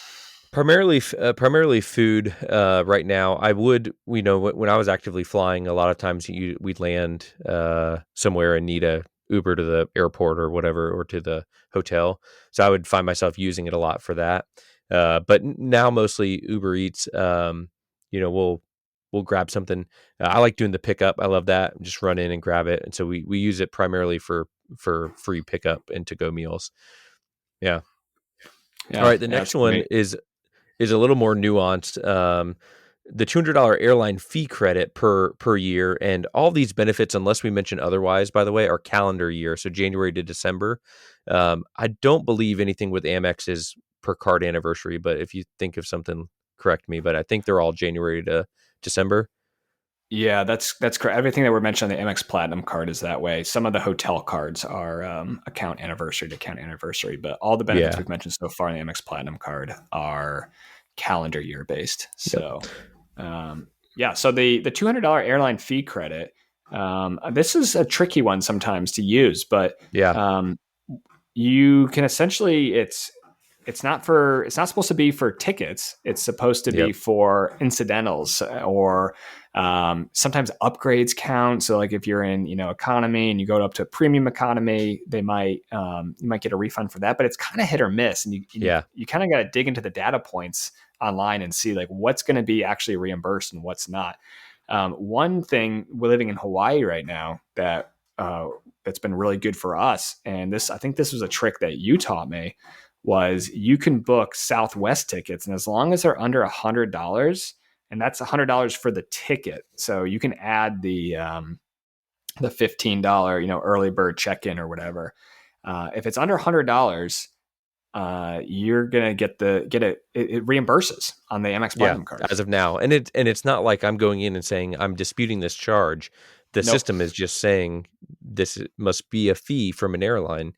Primarily food. Right now, I would, when I was actively flying, a lot of times we'd land somewhere and need a Uber to the airport or whatever, or to the hotel. So I would find myself using it a lot for that. But now mostly Uber Eats. We'll grab something. I like doing the pickup. I love that. Just run in and grab it. And so we use it primarily for free pickup and to go meals. Yeah. All Yeah, right. The yeah, next that's one great. is a little more nuanced. The $200 airline fee credit per year, and all these benefits, unless we mention otherwise, by the way, are calendar year, so January to December. I don't believe anything with Amex is per card anniversary, but if you think of something, correct me. But I think they're all January to December. Yeah, that's correct. Everything that we're mentioning on the Amex Platinum card is that way. Some of the hotel cards are account anniversary to account anniversary, but all the benefits Yeah. we've mentioned so far on the Amex Platinum card are calendar year based. Yep. So, yeah. So the $200 airline fee credit, this is a tricky one sometimes to use, but Yeah. um, you can essentially it's not supposed to be for tickets. It's supposed to be Yep. for incidentals, or sometimes upgrades count. So like if you're in economy and you go up to premium economy, they might you might get a refund for that. But it's kind of hit or miss, and Yeah. you kind of got to dig into the data points online and see like what's going to be actually reimbursed and what's not. One thing, we're living in Hawaii right now that's been really good for us, and I think this was a trick that you taught me, was you can book Southwest tickets, and as long as they're under $100, and that's $100 for the ticket, so you can add the $15 early bird check-in or whatever. If it's under $100, you're gonna get it reimburses on the Amex Yeah. Platinum card. As of now, and it's not like I'm going in and saying I'm disputing this charge. The Nope. system is just saying this must be a fee from an airline,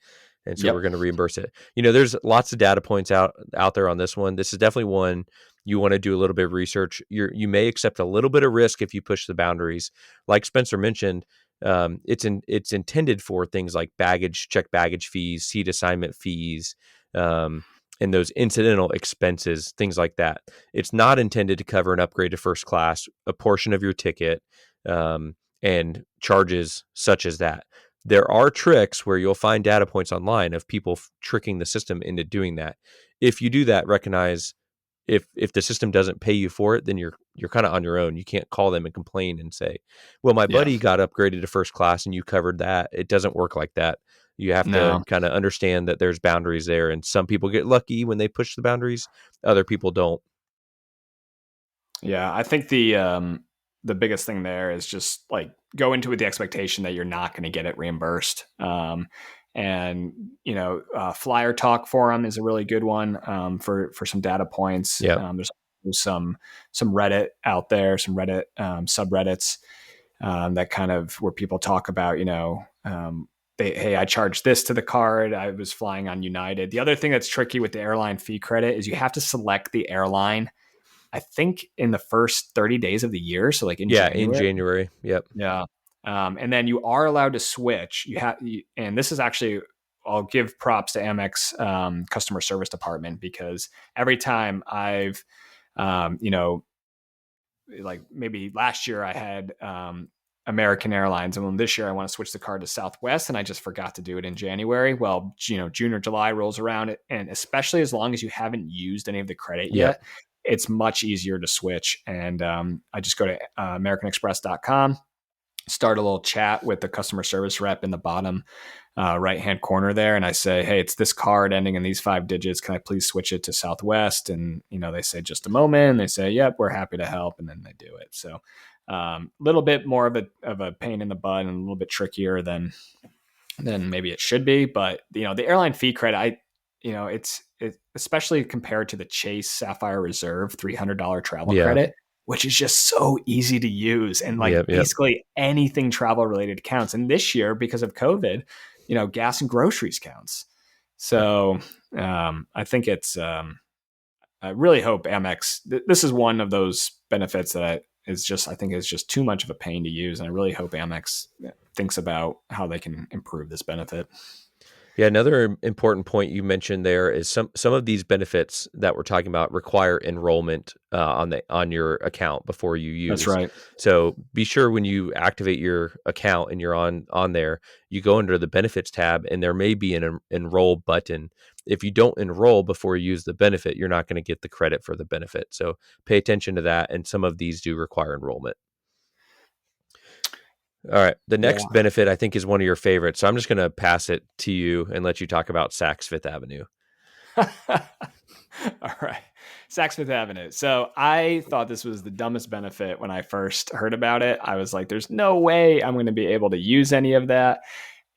and so we're Yep. going to reimburse it. There's lots of data points out there on this one. This is definitely one you want to do a little bit of research. You may accept a little bit of risk if you push the boundaries. Like Spencer mentioned, it's intended for things like check baggage fees, seat assignment fees, and those incidental expenses, things like that. It's not intended to cover an upgrade to first class, a portion of your ticket, and charges such as that. There are tricks where you'll find data points online of people tricking the system into doing that. If you do that, recognize if the system doesn't pay you for it, then you're kind of on your own. You can't call them and complain and say, "Well, my Yeah. buddy got upgraded to first class and you covered that." It doesn't work like that. You have to No. kind of understand that there's boundaries there, and some people get lucky when they push the boundaries, other people don't. Yeah, I think the biggest thing there is just like go into it with the expectation that you're not going to get it reimbursed. And Flyer Talk forum is a really good one for some data points. Yeah. There's some Reddit out there, some Reddit subreddits that kind of where people talk about hey, I charged this to the card. I was flying on United. The other thing that's tricky with the airline fee credit is you have to select the airline I think in the first 30 days of the year. So like in Yeah, in January. January. Yep. Yeah. And then you are allowed to switch. And this is actually, I'll give props to Amex customer service department, because every time I've, like maybe last year I had American Airlines, and then this year I want to switch the card to Southwest, and I just forgot to do it in January. Well, June or July rolls around, and especially as long as you haven't used any of the credit Yep. yet, it's much easier to switch. And I just go to AmericanExpress.com, start a little chat with the customer service rep in the bottom right hand corner there, and I say, hey, it's this card ending in these 5 digits, can I please switch it to Southwest? And they say, just a moment, and they say, yep, we're happy to help, and then they do it. So a little bit more of a pain in the butt, and a little bit trickier than maybe it should be. But the airline fee credit, it's especially compared to the Chase Sapphire Reserve $300 travel Yeah. credit, which is just so easy to use, and like Yep. basically anything travel related counts. And this year, because of COVID, gas and groceries counts. So I think it's I really hope Amex. This is one of those benefits that I think is just too much of a pain to use, and I really hope Amex thinks about how they can improve this benefit. Yeah, another important point you mentioned there is some of these benefits that we're talking about require enrollment on your account before you use. That's right. So be sure when you activate your account and you're on there, you go under the benefits tab, and there may be an enroll button. If you don't enroll before you use the benefit, you're not going to get the credit for the benefit. So pay attention to that, and some of these do require enrollment. All right. The next benefit, I think, is one of your favorites. So I'm just going to pass it to you and let you talk about Saks Fifth Avenue. All right. Saks Fifth Avenue. So I thought this was the dumbest benefit when I first heard about it. I was like, there's no way I'm going to be able to use any of that.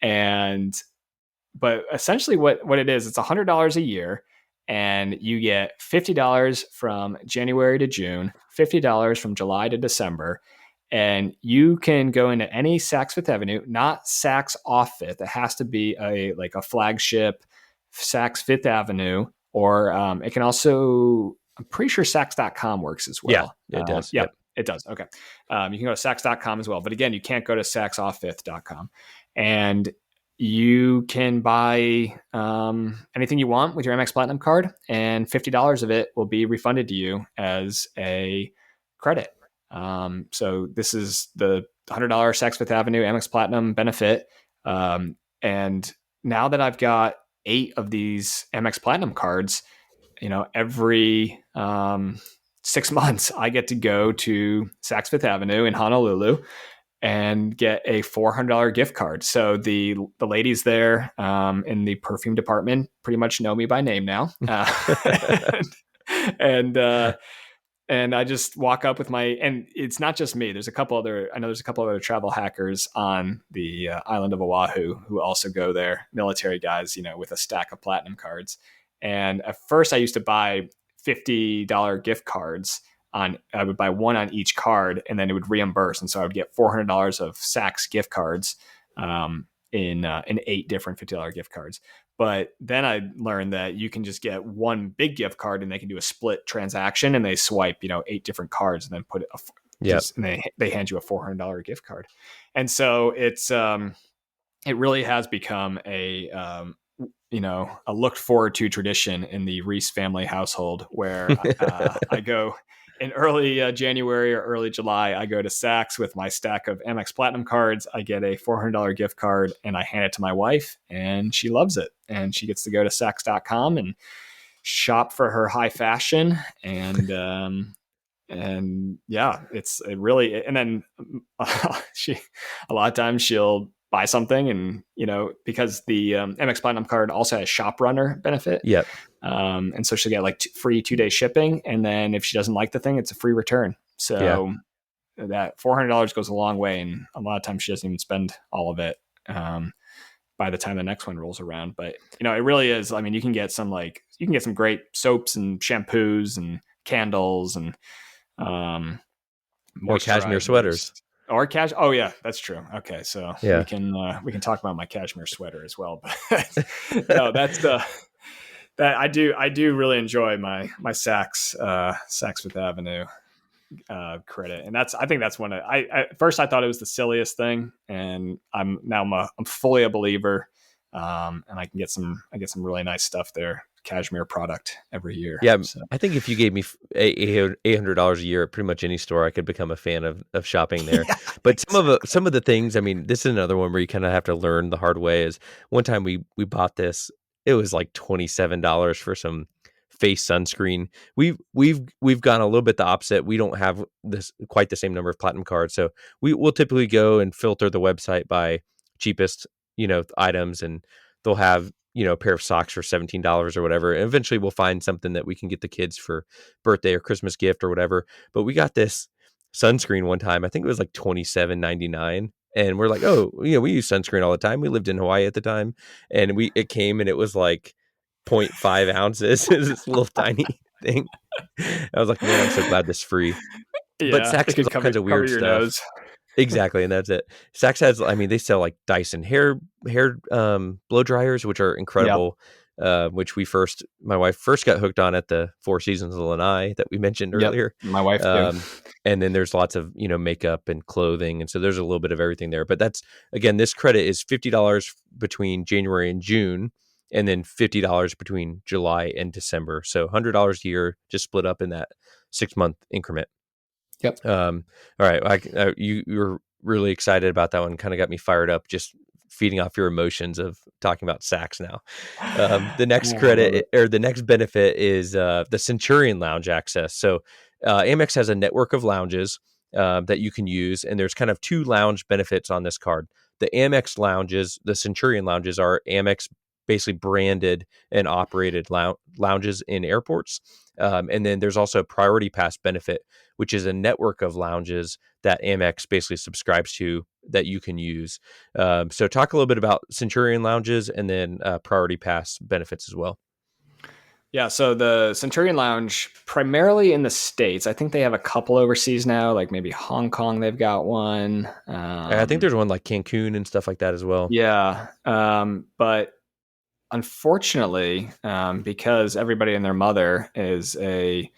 But essentially what it is, it's $100 a year, and you get $50 from January to June, $50 from July to December. And you can go into any Saks Fifth Avenue, not Saks off Fifth. It has to be a flagship Saks Fifth Avenue, or it can also, I'm pretty sure Saks.com works as well. Yeah, it does. Yep, it does. Okay. You can go to Saks.com as well. But again, you can't go to SaksOffFifth.com. And you can buy anything you want with your Amex Platinum card, and $50 of it will be refunded to you as a credit. So this is the $100 Saks Fifth Avenue Amex Platinum benefit. And now that I've got 8 of these Amex Platinum cards, every 6 months I get to go to Saks Fifth Avenue in Honolulu and get a $400 gift card. So the ladies there in the perfume department pretty much know me by name now. And I just walk up with and it's not just me. There's a couple other travel hackers on the island of Oahu who also go there, military guys, with a stack of platinum cards. And at first I used to buy $50 gift cards. I would buy one on each card, and then it would reimburse. And so I would get $400 of Saks gift cards in 8 different $50 gift cards. But then I learned that you can just get one big gift card, and they can do a split transaction, and they swipe, 8 different cards, and then put it, and they hand you a $400 gift card. And so it's it really has become a looked forward to tradition in the Reese family household, where I go in early January or early July. I go to Saks with my stack of Amex Platinum cards. I get a $400 gift card, and I hand it to my wife, and she loves it. And she gets to go to Saks.com and shop for her high fashion. And yeah, it really, and then a lot of times she'll buy something, and because the Amex Platinum card also has shop runner benefit. Yep. And so she'll get free 2-day shipping, and then if she doesn't like the thing, it's a free return. So that $400 goes a long way, and a lot of times she doesn't even spend all of it by the time the next one rolls around. But it really is. I mean, you can get some great soaps and shampoos and candles and more cashmere sweaters. Or oh yeah, that's true. Okay, so we can talk about my cashmere sweater as well. But no, that I do really enjoy my Saks Fifth Avenue credit, and I think that's one. At first I thought it was the silliest thing, and I'm fully a believer, and I get some really nice stuff there, cashmere product every year. Yeah, So I think if you gave me $800 a year at pretty much any store, I could become a fan of shopping there. yeah, But exactly. some of the things, I mean, this is another one where you kind of have to learn the hard way. Is one time we bought this, it was like $27 for some face sunscreen. We've gone a little bit the opposite. We don't have this quite the same number of platinum cards, so we'll typically go and filter the website by cheapest, items, and they'll have a pair of socks for $17 or whatever. And eventually we'll find something that we can get the kids for birthday or Christmas gift or whatever. But we got this sunscreen one time. I think it was like $27.99. And we're like, oh, we use sunscreen all the time. We lived in Hawaii at the time. And it came and it was like zero point 0.5 ounces. It was this little tiny thing. I was like, man, I'm so glad this is free. But Yeah, Saks it has could all kinds of cover weird your stuff. nose. Exactly, and that's it. Saks has, I mean, they sell like Dyson hair blow dryers, which are Yep, incredible. Which my wife first got hooked on at the Four Seasons of Lanai that we mentioned yep. earlier. My wife too. Um, and then there's lots of makeup and clothing, and so there's a little bit of everything there. But that's, again, this credit is $50 between January and June, and then $50 between July and December. So $100 a year, just split up in that 6-month increment. Yep. All right. You were really excited about that one. Kind of got me fired up, just feeding off your emotions of talking about Saks now. The next Oh, I love it. credit, or the next benefit, is the Centurion lounge access. So Amex has a network of lounges that you can use, and there's kind of two lounge benefits on this card. The Amex lounges, the Centurion lounges, are Amex basically branded and operated lounges in airports. And then there's also a Priority Pass benefit, which is a network of lounges that Amex basically subscribes to that you can use. So talk a little bit about Centurion lounges and then Priority Pass benefits as well. Yeah, so the Centurion Lounge, primarily in the States. I think they have a couple overseas now, like maybe Hong Kong, they've got one. I think there's one like Cancun and stuff like that as well. Yeah. But unfortunately, because everybody and their mother is a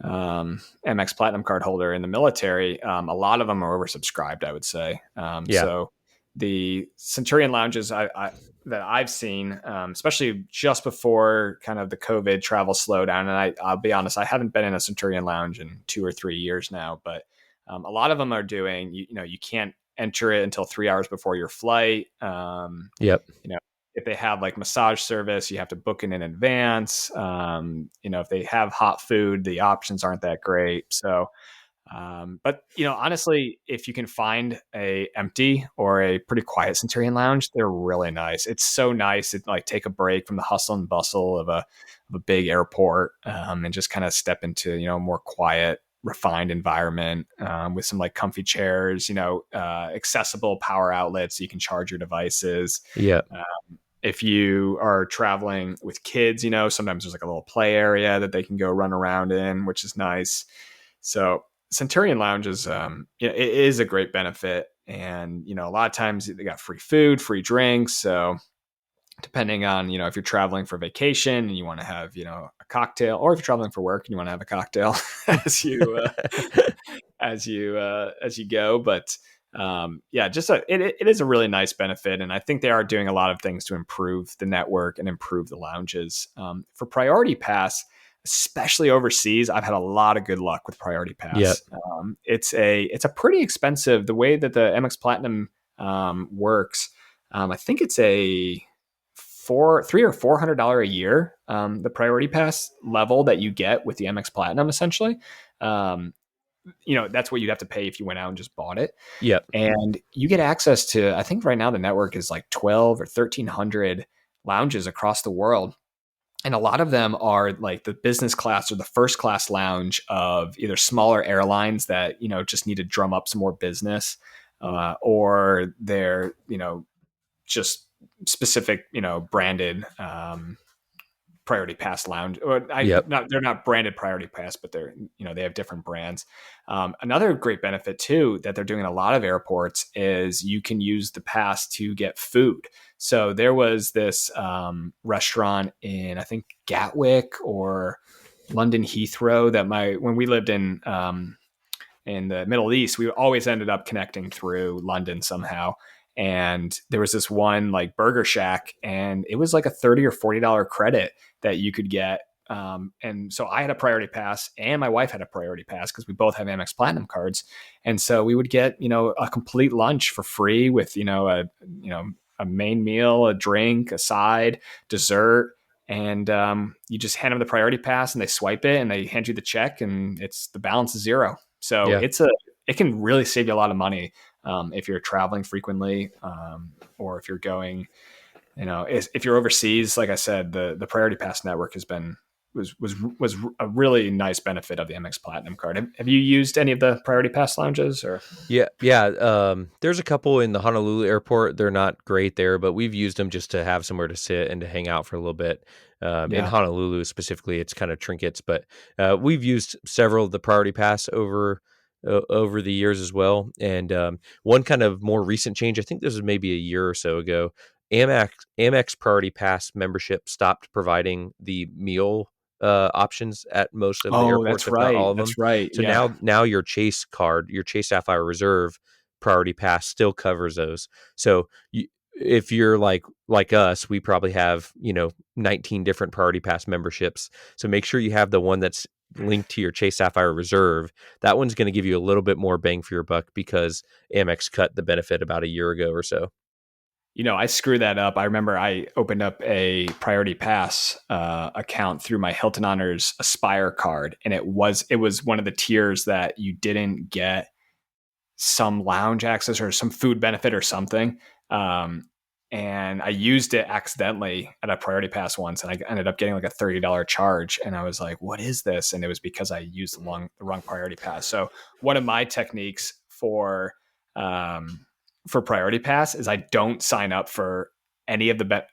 MX Platinum card holder in the military, a lot of them are oversubscribed, I would say. Yeah. So the Centurion lounges that I've seen, especially just before kind of the COVID travel slowdown, and I'll be honest, I haven't been in a Centurion lounge in 2 or 3 years now, but a lot of them are doing, you can't enter it until 3 hours before your flight. Yep. If they have like massage service, you have to book it in advance. If they have hot food, the options aren't that great. So, but honestly, if you can find a empty or a pretty quiet Centurion lounge, they're really nice. It's so nice to like take a break from the hustle and bustle of a big airport, and just kind of step into, a more quiet, refined environment, with some like comfy chairs, accessible power outlets so you can charge your devices. Yeah. If you are traveling with kids, sometimes there's like a little play area that they can go run around in, which is nice. So Centurion Lounge is, it is a great benefit. And, a lot of times they got free food, free drinks. So depending on, if you're traveling for vacation and you want to have, a cocktail, or if you're traveling for work and you want to have a cocktail as you, as you go. But yeah, it is a really nice benefit, and I think they are doing a lot of things to improve the network and improve the lounges. For Priority Pass, especially overseas, I've had a lot of good luck with Priority Yep. Pass. It's a pretty expensive, the way that the MX Platinum works. I think it's a $300 or $400 a year, the Priority Pass level that you get with the MX Platinum, essentially. That's what you'd have to pay if you went out and just bought it. Yep. And you get access to, I think right now the network is like 12 or 1,300 lounges across the world. And a lot of them are like the business class or the first class lounge of either smaller airlines that, just need to drum up some more business, or they're, just specific, branded Priority Pass lounge, or Yep. they're not branded Priority Pass, but they're, they have different brands. Another great benefit too that they're doing in a lot of airports is you can use the pass to get food. So there was this restaurant in, I think, Gatwick or London Heathrow that when we lived in the Middle East, we always ended up connecting through London somehow. And there was this one like Burger Shack, and it was like a $30 or $40 credit that you could get. And so I had a Priority Pass, and my wife had a Priority Pass because we both have Amex Platinum cards. And so we would get, a complete lunch for free with, a main meal, a drink, a side, dessert. And you just hand them the Priority Pass, and they swipe it, and they hand you the check, and the balance is zero. So Yeah. it can really save you a lot of money if you're traveling frequently, or if you're going, if you're overseas. Like I said, the Priority Pass network was a really nice benefit of the Amex Platinum card. Have you used any of the Priority Pass lounges or? Yeah, yeah. There's a couple in the Honolulu airport. They're not great there, but we've used them just to have somewhere to sit and to hang out for a little bit. In Yeah. Honolulu specifically, it's kind of trinkets, but we've used several of the Priority Pass over the years as well. And one kind of more recent change, I think this was maybe a year or so ago. Amex Priority Pass membership stopped providing the meal options at most of the Oh, airports, that's if not right. all of them. That's right. So Yeah. now your Chase card, your Chase Sapphire Reserve Priority Pass still covers those. So if you're like us, we probably have 19 different Priority Pass memberships. So make sure you have the one that's linked to your Chase Sapphire Reserve. That one's going to give you a little bit more bang for your buck because Amex cut the benefit about a year ago or so. I screwed that up. I remember I opened up a Priority Pass account through my Hilton Honors Aspire card, and it was one of the tiers that you didn't get some lounge access or some food benefit or something. And I used it accidentally at a Priority Pass once, and I ended up getting like a $30 charge. And I was like, "What is this?" And it was because I used the wrong Priority Pass. So one of my techniques for Priority Pass is I don't sign up for any of the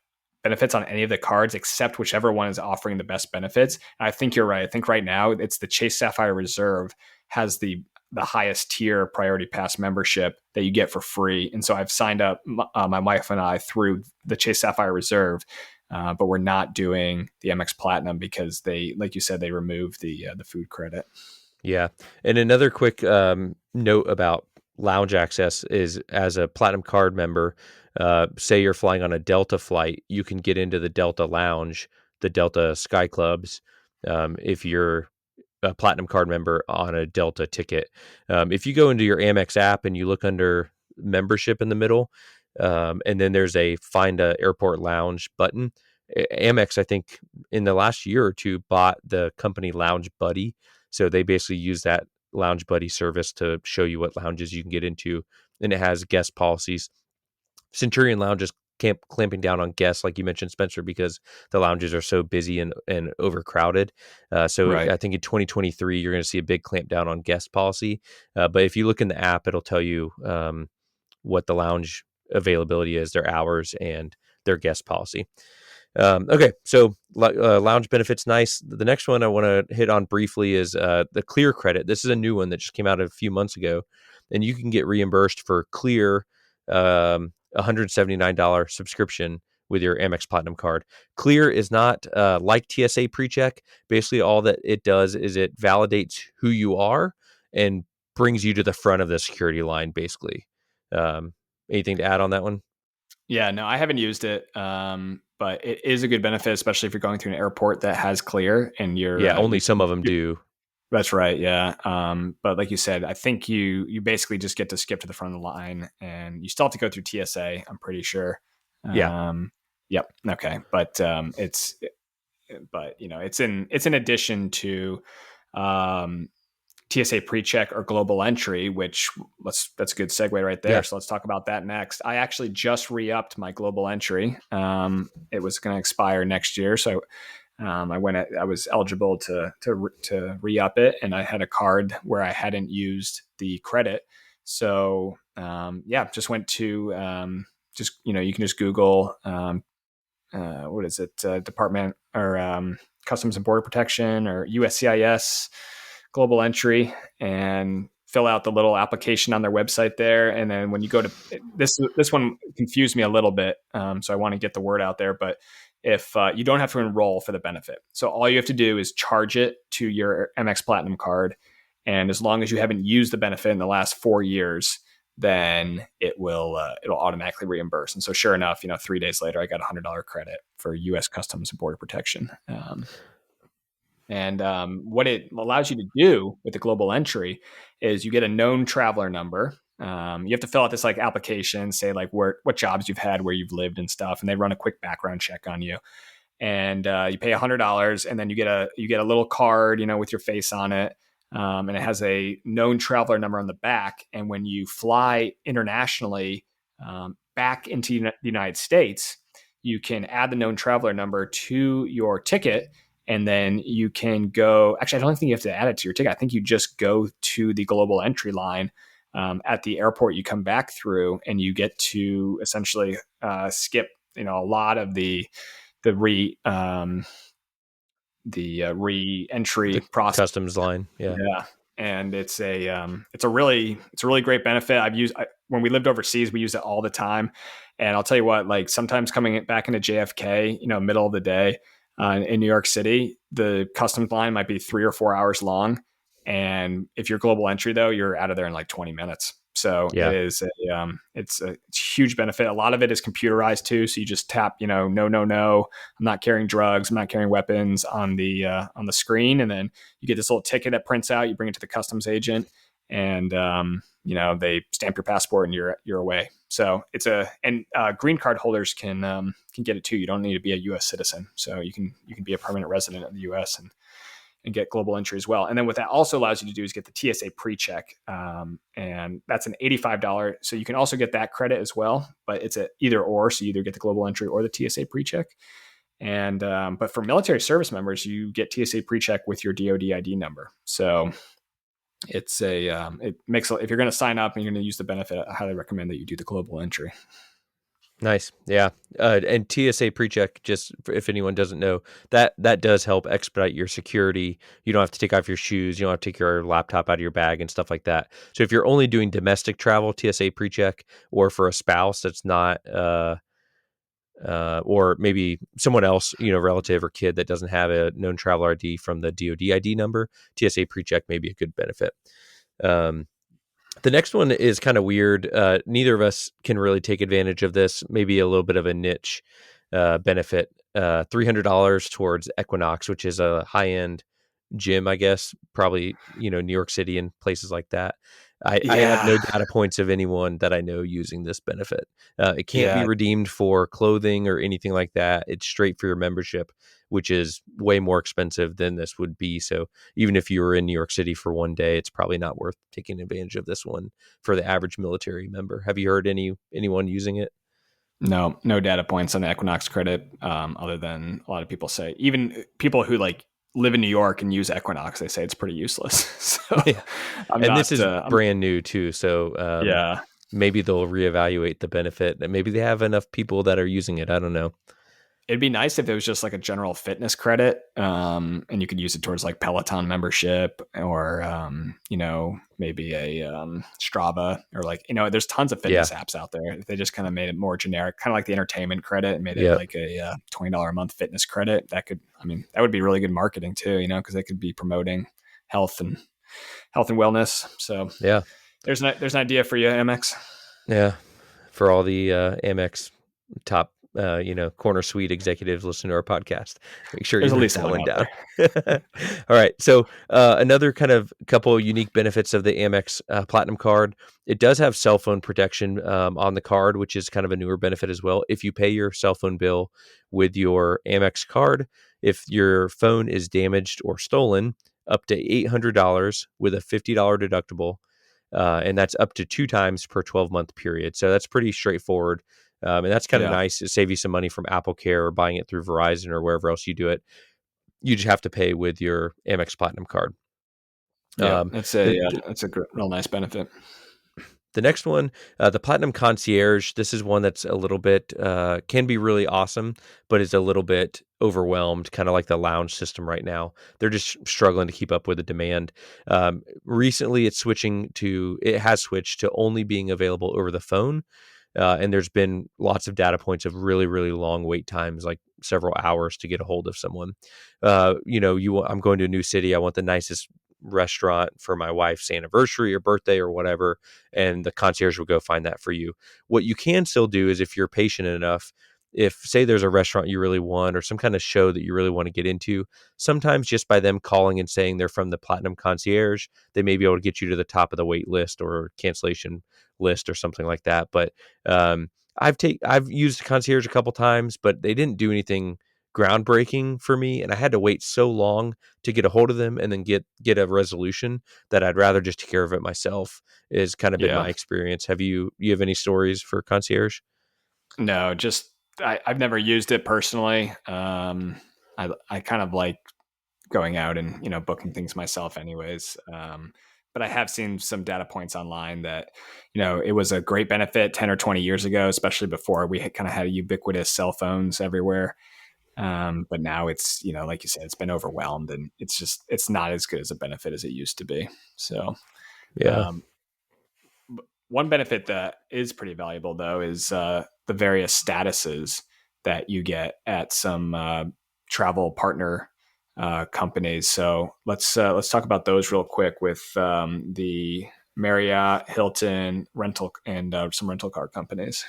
benefits on any of the cards except whichever one is offering the best benefits. And I think you're right. I think right now it's the Chase Sapphire Reserve has the highest tier Priority Pass membership that you get for free. And so I've signed up my wife and I through the Chase Sapphire Reserve, but we're not doing the MX Platinum because they, like you said, they removed the food credit. Yeah. And another quick note about lounge access is as a Platinum card member, say you're flying on a Delta flight, you can get into the Delta lounge, the Delta Sky Clubs, if you're a Platinum card member on a Delta ticket. If you go into your Amex app and you look under membership in the middle, and then there's a find a airport lounge button. Amex, I think, in the last year or two, bought the company Lounge Buddy. So they basically use that Lounge Buddy service to show you what lounges you can get into, and it has guest policies. Centurion Lounge is clamping down on guests, like you mentioned, Spencer, because the lounges are so busy and overcrowded. So Right. I think in 2023, you're going to see a big clamp down on guest policy. But if you look in the app, it'll tell you what the lounge availability is, their hours, and their guest policy. Okay, so lounge benefits, nice. The next one I want to hit on briefly is the Clear credit. This is a new one that just came out a few months ago, and you can get reimbursed for Clear $179 subscription with your Amex Platinum card. Clear is not like TSA PreCheck. Basically, all that it does is it validates who you are and brings you to the front of the security line, basically. Anything to add on that one? Yeah, no, I haven't used it, but it is a good benefit, especially if you're going through an airport that has Clear and Yeah, only some of them do. That's right. Yeah. But like you said, I think you basically just get to skip to the front of the line, and you still have to go through TSA. I'm pretty sure. Yeah. Yep. Okay. But it's in addition to um, TSA PreCheck or Global Entry, which that's a good segue right there. Yeah. So let's talk about that next. I actually just re-upped my Global Entry. It was going to expire next year, so I was eligible to re-up it, and I had a card where I hadn't used the credit. So just went to you can just Google what is it, Department or Customs and Border Protection or USCIS global entry, and fill out the little application on their website there. And then when you go to this one confused me a little bit, so I want to get the word out there. But if you don't have to enroll for the benefit, so all you have to do is charge it to your Amex Platinum card, and as long as you haven't used the benefit in the last 4 years, then it'll automatically reimburse. And so, sure enough, 3 days later, I got $100 credit for U.S. Customs and Border Protection. And what it allows you to do with the global entry is you get a known traveler number. You have to fill out this like application, say like what jobs you've had, where you've lived and stuff, and they run a quick background check on you. And you pay $100, and then you get a little card, with your face on it, and it has a known traveler number on the back. And when you fly internationally back into the United States, you can add the known traveler number to your ticket. And then you can go, actually, I don't think you have to add it to your ticket. I think you just go to the global entry line at the airport you come back through, and you get to essentially skip, a lot of the re-entry process. Customs line. Yeah. And it's a really great benefit. When we lived overseas, we used it all the time. And I'll tell you what, like sometimes coming back into JFK, middle of the day, in New York City, the customs line might be 3 or 4 hours long. And if you're global entry, though, you're out of there in like 20 minutes. So it is it's a huge benefit. A lot of it is computerized too. So you just tap, no, I'm not carrying drugs, I'm not carrying weapons on the screen. And then you get this little ticket that prints out, you bring it to the customs agent, and they stamp your passport and you're away. So green card holders can get it too. You don't need to be a U.S. citizen. So you can be a permanent resident of the U.S. and get global entry as well. And then what that also allows you to do is get the TSA pre-check. And that's an $85. So you can also get that credit as well, but it's a either or. So you either get the global entry or the TSA pre-check. And, but for military service members, you get TSA pre-check with your DoD ID number. So it's it makes, if you're going to sign up and you're going to use the benefit, I highly recommend that you do the global entry. Nice. Yeah. And TSA PreCheck, just if anyone doesn't know, that does help expedite your security. You don't have to take off your shoes. You don't have to take your laptop out of your bag and stuff like that. So if you're only doing domestic travel, TSA PreCheck, or for a spouse that's not, or maybe someone else, relative or kid that doesn't have a known traveler ID from the DoD ID number, TSA PreCheck may be a good benefit. The next one is kind of weird. Neither of us can really take advantage of this. Maybe a little bit of a niche benefit. $300 towards Equinox, which is a high-end gym, I guess. Probably, New York City and places like that. I have no data points of anyone that I know using this benefit. It can't be redeemed for clothing or anything like that. It's straight for your membership, which is way more expensive than this would be. So even if you were in New York City for one day, it's probably not worth taking advantage of this one for the average military member. Have you heard anyone using it? No data points on the Equinox credit, other than a lot of people say, even people who live in New York and use Equinox, they say it's pretty useless. So yeah. This is brand new too. So maybe they'll reevaluate the benefit, and maybe they have enough people that are using it. I don't know. It'd be nice if it was just like a general fitness credit, and you could use it towards like Peloton membership, or maybe a Strava, or there's tons of fitness apps out there. If they just kind of made it more generic, kind of like the entertainment credit, and made it like a $20 a month fitness credit, that would be really good marketing too, because they could be promoting health and wellness. So there's an idea for you, Amex. Yeah, for all the Amex top corner suite executives listen to our podcast. Make sure you write that one down. All right. So another kind of couple of unique benefits of the Amex Platinum card. It does have cell phone protection on the card, which is kind of a newer benefit as well. If you pay your cell phone bill with your Amex card, if your phone is damaged or stolen, up to $800 with a $50 deductible. And that's up to 2 times per 12-month period. So that's pretty straightforward. And that's kind of nice to save you some money from Apple Care or buying it through Verizon or wherever else you do it. You just have to pay with your Amex Platinum card. That's a real nice benefit. The next one, the Platinum Concierge. This is one that's a little bit can be really awesome, but is a little bit overwhelmed, kind of like the lounge system right now. They're just struggling to keep up with the demand. Recently, it has switched to only being available over the phone. And there's been lots of data points of really, really long wait times, like several hours to get a hold of someone. I'm going to a new city. I want the nicest restaurant for my wife's anniversary or birthday or whatever, and the concierge will go find that for you. What you can still do is, if you're patient enough, if say there's a restaurant you really want or some kind of show that you really want to get into, sometimes just by them calling and saying they're from the Platinum Concierge, they may be able to get you to the top of the wait list or cancellation list or something like that. But um, I've used concierge a couple times, but they didn't do anything groundbreaking for me, and I had to wait so long to get a hold of them and then get a resolution that I'd rather just take care of it myself. Is kind of been Yeah. my experience. You have any stories for concierge? No, just I've never used it personally. I kind of like going out and booking things myself, anyways. But I have seen some data points online that it was a great benefit 10 or 20 years ago, especially before we kind of had ubiquitous cell phones everywhere. But now it's like you said, it's been overwhelmed, and it's not as good as a benefit as it used to be. So Yeah. um, one benefit that is pretty valuable, though, is the various statuses that you get at some travel partner companies. So let's talk about those real quick with the Marriott, Hilton, rental, and some rental car companies.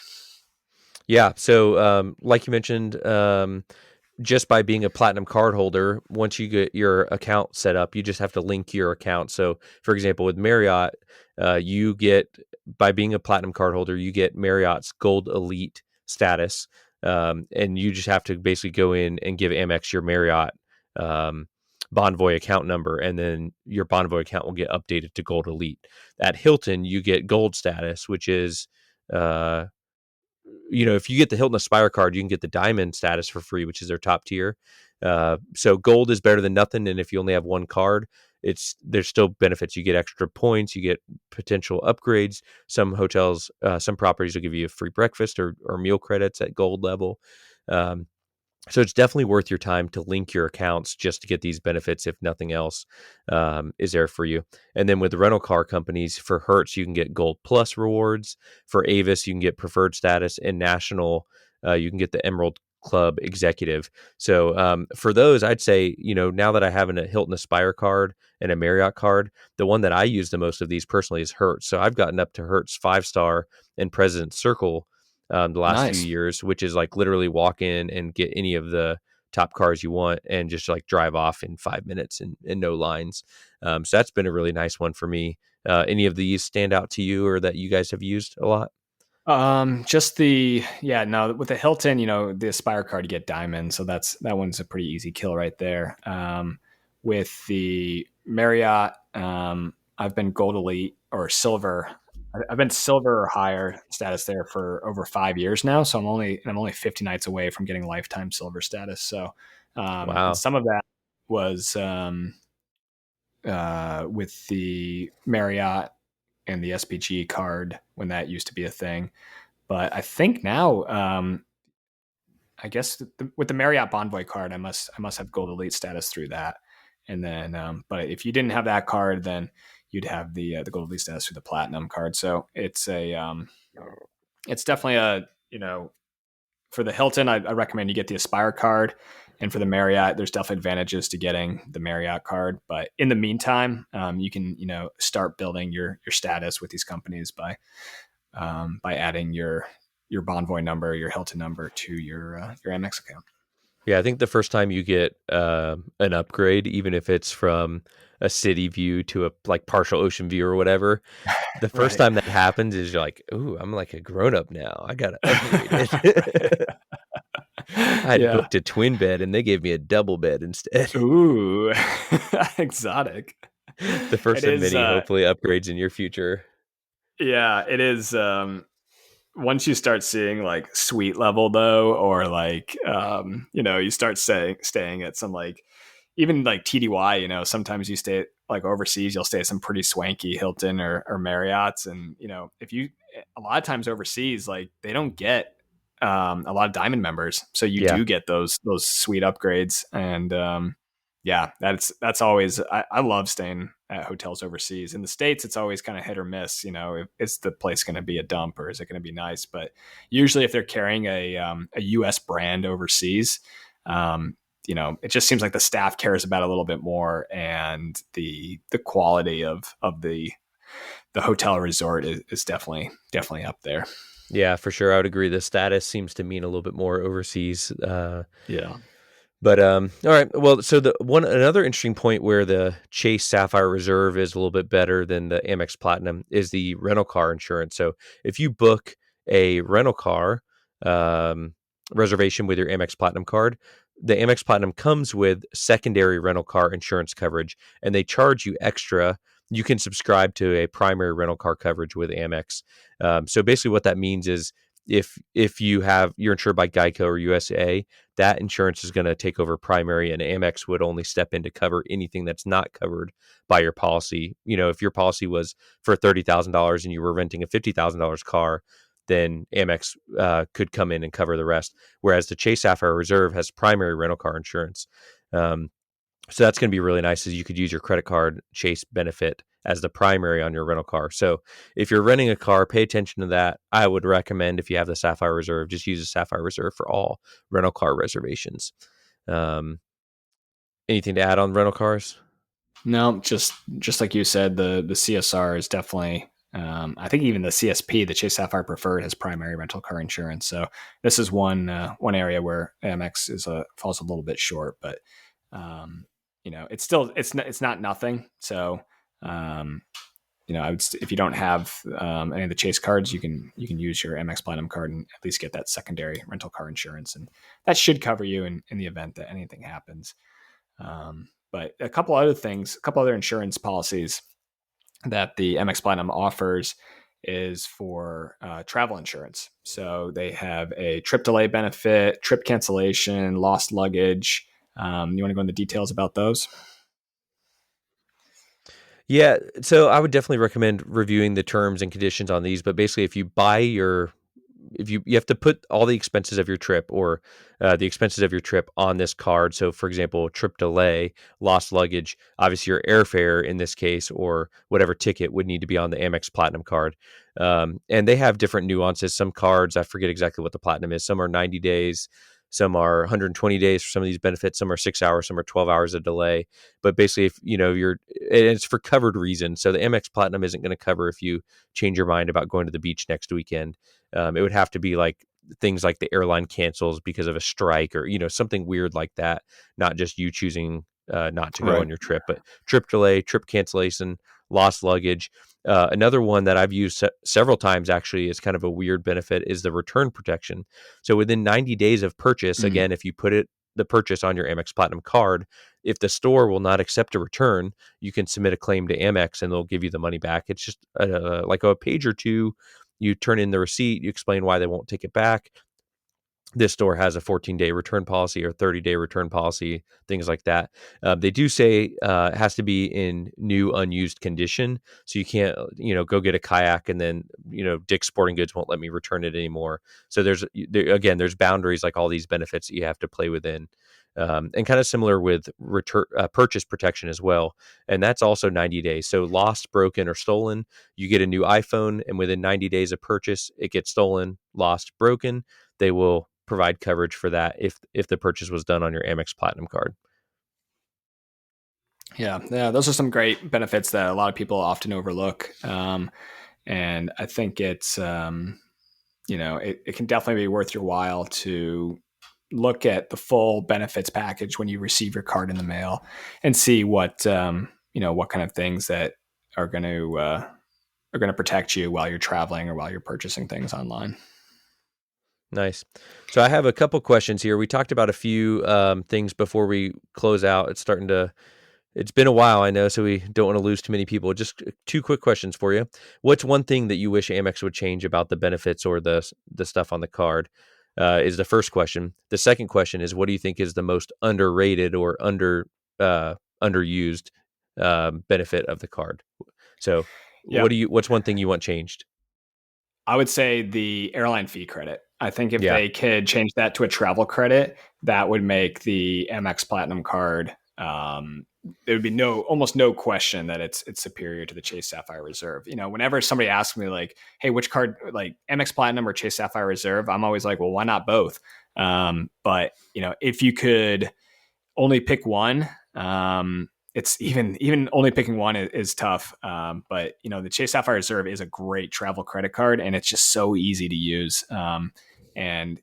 Yeah. So, like you mentioned, just by being a platinum card holder, once you get your account set up, you just have to link your account. So, for example, with Marriott, you get by being a platinum card holder, you get Marriott's Gold Elite status, and you just have to basically go in and give Amex your Marriott um, Bonvoy account number, and then your Bonvoy account will get updated to Gold Elite. At Hilton, you get Gold status, which is uh, if you get the Hilton Aspire card, you can get the Diamond status for free, which is their top tier. So gold is better than nothing, and if you only have one card, there's still benefits. You get extra points, you get potential upgrades. Some hotels, some properties will give you a free breakfast or meal credits at gold level. Um, so it's definitely worth your time to link your accounts just to get these benefits, if nothing else is there for you. And then with the rental car companies, for Hertz, you can get Gold Plus rewards. For Avis, you can get preferred status. And National, you can get the Emerald Club Executive. So for those, I'd say, now that I have a Hilton Aspire card and a Marriott card, the one that I use the most of these personally is Hertz. So I've gotten up to Hertz 5-star and President's Circle the last few Nice. years, which is like literally walk in and get any of the top cars you want and just like drive off in 5 minutes and no lines. So that's been a really nice one for me. Any of these stand out to you or that you guys have used a lot? Just the yeah, no, with the Hilton, the Aspire card, you get diamond, so that one's a pretty easy kill right there. With the Marriott, I've been gold elite or silver. I've been silver or higher status there for over 5 years now, so I'm only 50 nights away from getting lifetime silver status. So, and Wow. some of that was with the Marriott and the SPG card when that used to be a thing. But I think now, I guess with the Marriott Bonvoy card, I must have Gold Elite status through that. And then, but if you didn't have that card, then you'd have the Gold Elite status through the Platinum card. So it's definitely for the Hilton, I recommend you get the Aspire card. And for the Marriott, there's definitely advantages to getting the Marriott card. But in the meantime, you can start building your status with these companies by adding your Bonvoy number, your Hilton number to your Amex account. Yeah, I think the first time you get an upgrade, even if it's from a city view to a like partial ocean view or whatever, the first Right. time that happens is you're like, "Ooh, I'm like a grown up now. I got to upgrade Right. it." I had Yeah. booked a twin bed and they gave me a double bed instead. Ooh, exotic. The It first of is. many, hopefully, upgrades in your future. Yeah, it is. Once you start seeing like suite level though, or like you start staying at some like even like TDY, sometimes you stay like overseas, you'll stay at some pretty swanky Hilton or Marriott's. And, if you, a lot of times overseas, like they don't get a lot of diamond members. So you Yeah. do get those sweet upgrades. And yeah, that's always, I love staying at hotels overseas. In the States, it's always kind of hit or miss. Is the place going to be a dump or is it going to be nice? But usually if they're carrying a US brand overseas, it just seems like the staff cares about it a little bit more, and the quality of the hotel resort is definitely up there. Yeah, for sure. I would agree. The status seems to mean a little bit more overseas. Yeah. But all right. Well, so another interesting point where the Chase Sapphire Reserve is a little bit better than the Amex Platinum is the rental car insurance. So if you book a rental car reservation with your Amex Platinum card, the Amex Platinum comes with secondary rental car insurance coverage, and they charge you extra. You can subscribe to a primary rental car coverage with Amex. So basically, what that means is if you're insured by Geico or USA, that insurance is going to take over primary, and Amex would only step in to cover anything that's not covered by your policy. If your policy was for $30,000 and you were renting a $50,000 car, then Amex could come in and cover the rest. Whereas the Chase Sapphire Reserve has primary rental car insurance. So that's going to be really nice, is you could use your credit card Chase benefit as the primary on your rental car. So if you're renting a car, pay attention to that. I would recommend, if you have the Sapphire Reserve, just use the Sapphire Reserve for all rental car reservations. Anything to add on rental cars? No, just like you said, the CSR is definitely. I think even the CSP, the Chase Sapphire Preferred, has primary rental car insurance. So this is one area where Amex falls a little bit short, but it's still it's not nothing. So if you don't have any of the Chase cards, you can use your Amex Platinum card and at least get that secondary rental car insurance, and that should cover you in the event that anything happens. But a couple other insurance policies that the Amex Platinum offers is for travel insurance. So they have a trip delay benefit, trip cancellation, lost luggage. You want to go into details about those? Yeah, so I would definitely recommend reviewing the terms and conditions on these. But basically, if you have to put all the expenses of your trip, or the expenses of your trip, on this card. So, for example, trip delay, lost luggage, obviously your airfare in this case, or whatever ticket, would need to be on the Amex Platinum card. And they have different nuances. Some cards, I forget exactly what the Platinum is. Some are 90 days. Some are 120 days for some of these benefits. Some are 6 hours. Some are 12 hours of delay. But basically, if it's for covered reasons. So the Amex Platinum isn't going to cover if you change your mind about going to the beach next weekend. It would have to be like things like the airline cancels because of a strike, or something weird like that. Not just you choosing not to go on your trip, but trip delay, trip cancellation, lost luggage. Another one that I've used several times, actually, is kind of a weird benefit, is the return protection. So within 90 days of purchase, again, if you put the purchase on your Amex Platinum card, if the store will not accept a return, you can submit a claim to Amex and they'll give you the money back. It's just like a page or two. You turn in the receipt, you explain why they won't take it back. This store has a 14-day return policy or 30-day return policy, things like that. They do say it has to be in new, unused condition. So you can't, go get a kayak and then, Dick's Sporting Goods won't let me return it anymore. So there's boundaries, like all these benefits that you have to play within. And kind of similar with purchase protection as well. And that's also 90 days. So lost, broken, or stolen, you get a new iPhone, and within 90 days of purchase, it gets stolen, lost, broken. They will provide coverage for that if the purchase was done on your Amex Platinum card. Yeah, those are some great benefits that a lot of people often overlook. And I think it's, it can definitely be worth your while to look at the full benefits package when you receive your card in the mail and see what kind of things that are going to protect you while you're traveling or while you're purchasing things online. Nice. So I have a couple questions here. We talked about a few things before we close out. It's been a while, I know, so we don't want to lose too many people. Just two quick questions for you. What's one thing that you wish Amex would change about the benefits or the stuff on the card? Is the first question. The second question is, what do you think is the most underrated or underused benefit of the card. So, Yeah. what's one thing you want changed? I would say the airline fee credit. I think if Yeah, they could change that to a travel credit, that would make the Amex Platinum card. There would be almost no question that it's superior to the Chase Sapphire Reserve. Whenever somebody asks me like, "Hey, which card, like Amex Platinum or Chase Sapphire Reserve?" I'm always like, "Well, why not both?" But if you could only pick one. It's even only picking one is tough. But the Chase Sapphire Reserve is a great travel credit card, and it's just so easy to use. And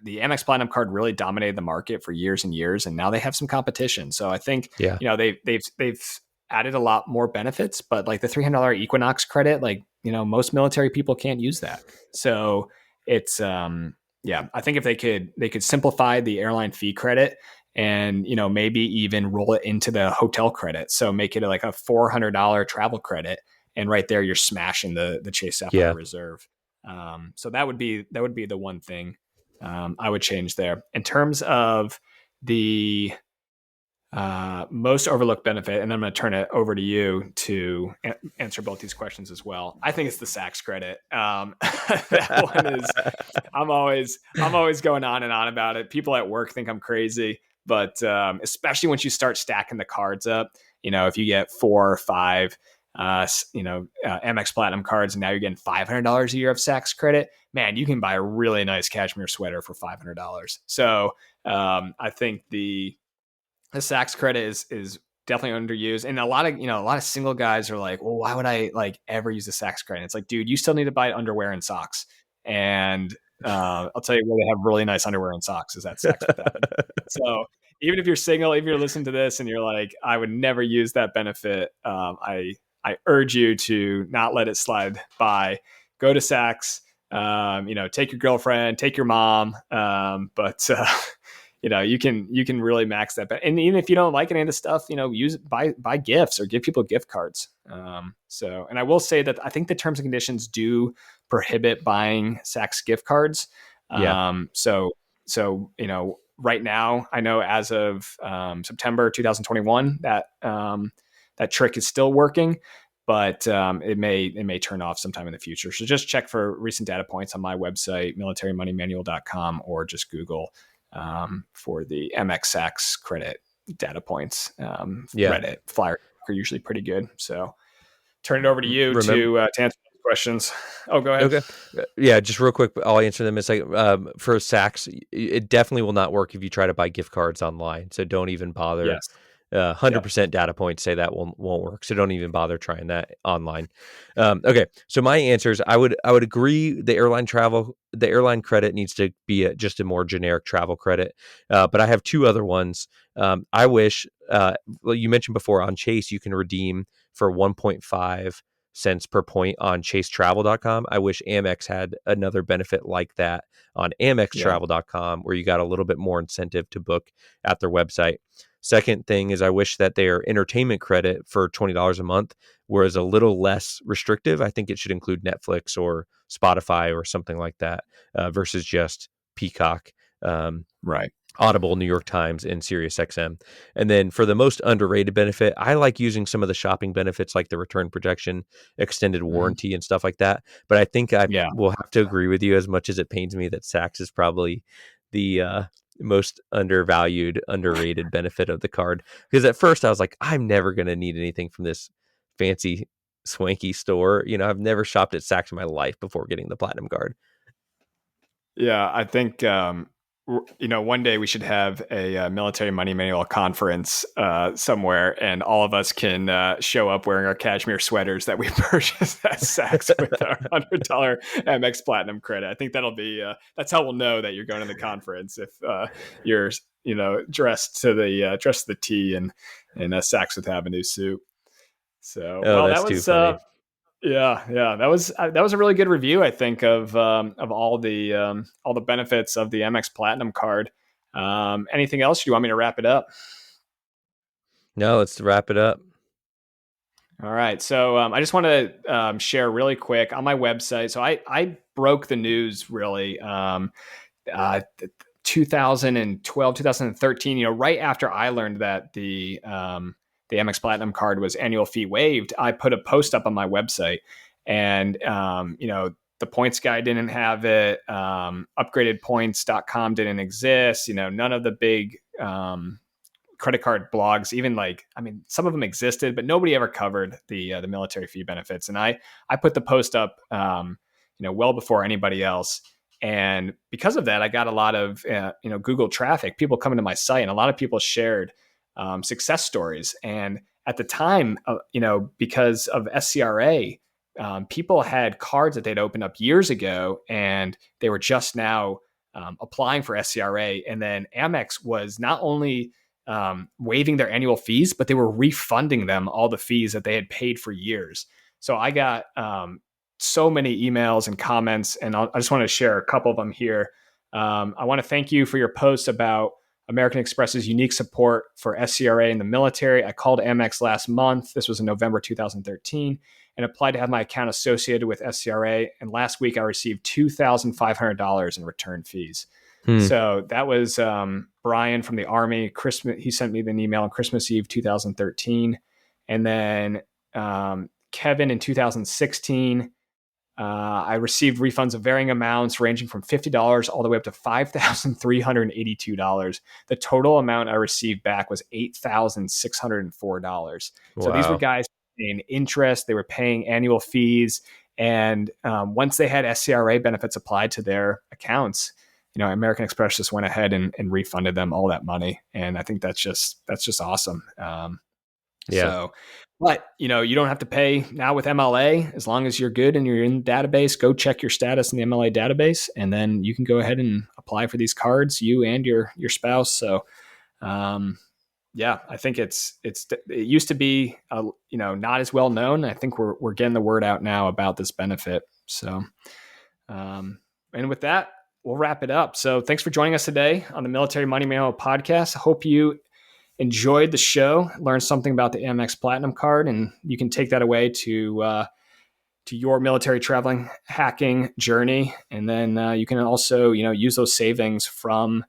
the Amex Platinum card really dominated the market for years and years, and now they have some competition. So I think yeah, they've added a lot more benefits, but like the $300 Equinox credit, like most military people can't use that. So it's yeah, I think if they could simplify the airline fee credit and maybe even roll it into the hotel credit, so make it like a $400 travel credit, and right there you're smashing the Chase Sapphire yeah, Reserve. So that would be the one thing I would change there in terms of the most overlooked benefit. And I'm going to turn it over to you to answer both these questions as well. I think it's the Saks credit. That one is, I'm always going on and on about it. People at work think I'm crazy, but especially once you start stacking the cards up, if you get 4 or 5, Amex Platinum cards, and now you're getting $500 a year of Saks credit, man, you can buy a really nice cashmere sweater for $500. So I think the Saks credit is definitely underused, and a lot of single guys are like, well, why would I like ever use the Saks credit? It's like, dude, you still need to buy underwear and socks, and I'll tell you where they have really nice underwear and socks is at Saks Fifth Avenue. So even if you're single, if you're listening to this and you're like, I would never use that benefit, I urge you to not let it slide by. Go to Saks. Take your girlfriend, take your mom, but you can really max that. And even if you don't like any of the stuff, use buy gifts or give people gift cards. And I will say that I think the terms and conditions do prohibit buying Saks gift cards. yeah. Right now, I know as of September 2021 that trick is still working, but it may turn off sometime in the future. So just check for recent data points on my website, militarymoneymanual.com, or just Google for the MX Saks credit data points. Yeah. Reddit flyer are usually pretty good. So turn it over to you Remember, to answer those questions. Oh, go ahead. okay. Yeah, just real quick, I'll answer them. It's like for Saks, it definitely will not work if you try to buy gift cards online. So don't even bother. Yes. Yep. 100% data points say that won't work. So don't even bother trying that online. Okay, so my answers, I would agree. The airline credit needs to be just a more generic travel credit. But I have two other ones. I wish, well, you mentioned before on Chase, you can redeem for 1.5 cents per point on chasetravel.com. I wish Amex had another benefit like that on Yeah. amextravel.com, where you got a little bit more incentive to book at their website. Second thing is I wish that their entertainment credit for $20 a month was a little less restrictive. I think it should include Netflix or Spotify or something like that versus just Peacock. Right. Audible, New York Times, and SiriusXM. And then for the most underrated benefit, I like using some of the shopping benefits like the return protection, extended Mhm. warranty, and stuff like that. But I think I Yeah. will have to agree with you, as much as it pains me that Saks is probably the most undervalued, underrated benefit of the card. Because at first I was like, I'm never going to need anything from this fancy, swanky store. I've never shopped at Saks in my life before getting the Platinum card. Yeah. I think, one day we should have a military money manual conference somewhere, and all of us can show up wearing our cashmere sweaters that we purchased at Saks with our $100 MX Platinum credit. I think that's how we'll know that you're going to the conference, if you're dressed to the T and in a Saks Fifth Avenue suit. So, Oh, well, that that's too was funny. yeah. That was a really good review, I think, of all the benefits of the MX Platinum card. Anything else? Do you want me to wrap it up? No, let's wrap it up. All right. So I just want to share really quick on my website. So I broke the news really uh, 2012, 2013, right after I learned that the Amex Platinum card was annual fee waived, I put a post up on my website, and the points guy didn't have it. Upgradedpoints.com didn't exist. None of the big credit card blogs, even some of them existed, but nobody ever covered the military fee benefits. And I put the post up, well before anybody else. And because of that, I got a lot of, Google traffic, people coming to my site, and a lot of people shared success stories. And at the time, because of SCRA, people had cards that they'd opened up years ago, and they were just now applying for SCRA. And then Amex was not only waiving their annual fees, but they were refunding them all the fees that they had paid for years. So I got so many emails and comments, and I just want to share a couple of them here. I want to thank you for your post about American Express's unique support for SCRA in the military. I called Amex last month. This was in November 2013, and applied to have my account associated with SCRA. And last week I received $2,500 in return fees. So that was Brian from the Army. He sent me an email on Christmas Eve 2013. And then Kevin in 2016. I received refunds of varying amounts ranging from $50 all the way up to $5,382. The total amount I received back was $8,604. So these were guys paying interest. They were paying annual fees. And once they had SCRA benefits applied to their accounts, American Express just went ahead and refunded them all that money. And I think that's just awesome. So, but you don't have to pay now with MLA as long as you're good and you're in the database. Go check your status in the MLA database, and then you can go ahead and apply for these cards, you and your spouse. So, I think it used to be not as well known. I think we're getting the word out now about this benefit. So, and with that, we'll wrap it up. So, thanks for joining us today on the Military Money Manual podcast. I hope you enjoyed the show, learned something about the Amex Platinum card, and you can take that away to your military traveling hacking journey. And then you can also, use those savings from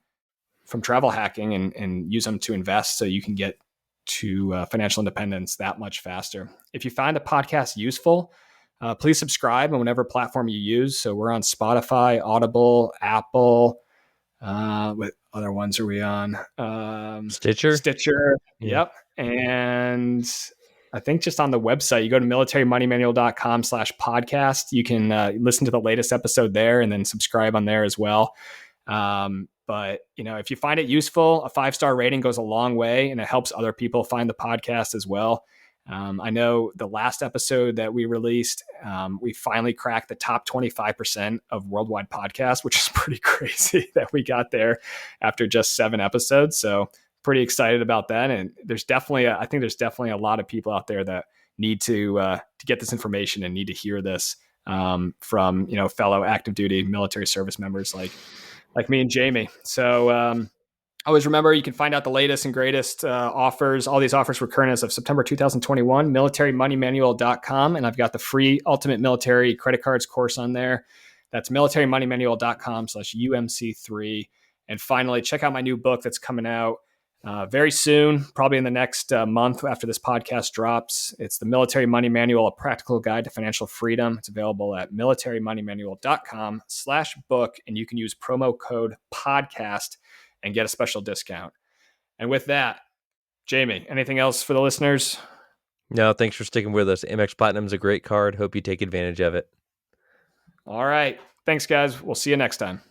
travel hacking and use them to invest so you can get to financial independence that much faster. If you find the podcast useful, please subscribe on whatever platform you use. So we're on Spotify, Audible, Apple. What other ones are we on? Stitcher. Yeah. Yep. And I think just on the website, you go to militarymoneymanual.com/podcast. You can listen to the latest episode there and then subscribe on there as well. But if you find it useful, a 5-star rating goes a long way, and it helps other people find the podcast as well. I know the last episode that we released, we finally cracked the top 25% of worldwide podcasts, which is pretty crazy that we got there after just 7 episodes. So pretty excited about that. And I think there's definitely a lot of people out there that need to get this information and need to hear this from fellow active duty military service members like me and Jamie. So always remember, you can find out the latest and greatest offers. All these offers were current as of September 2021, militarymoneymanual.com. And I've got the free Ultimate Military Credit Cards course on there. That's militarymoneymanual.com/UMC3. And finally, check out my new book that's coming out very soon, probably in the next month after this podcast drops. It's the Military Money Manual, A Practical Guide to Financial Freedom. It's available at militarymoneymanual.com/book. And you can use promo code podcast and get a special discount. And with that, Jamie, anything else for the listeners? No, thanks for sticking with us. Amex Platinum is a great card. Hope you take advantage of it. All right. Thanks, guys. We'll see you next time.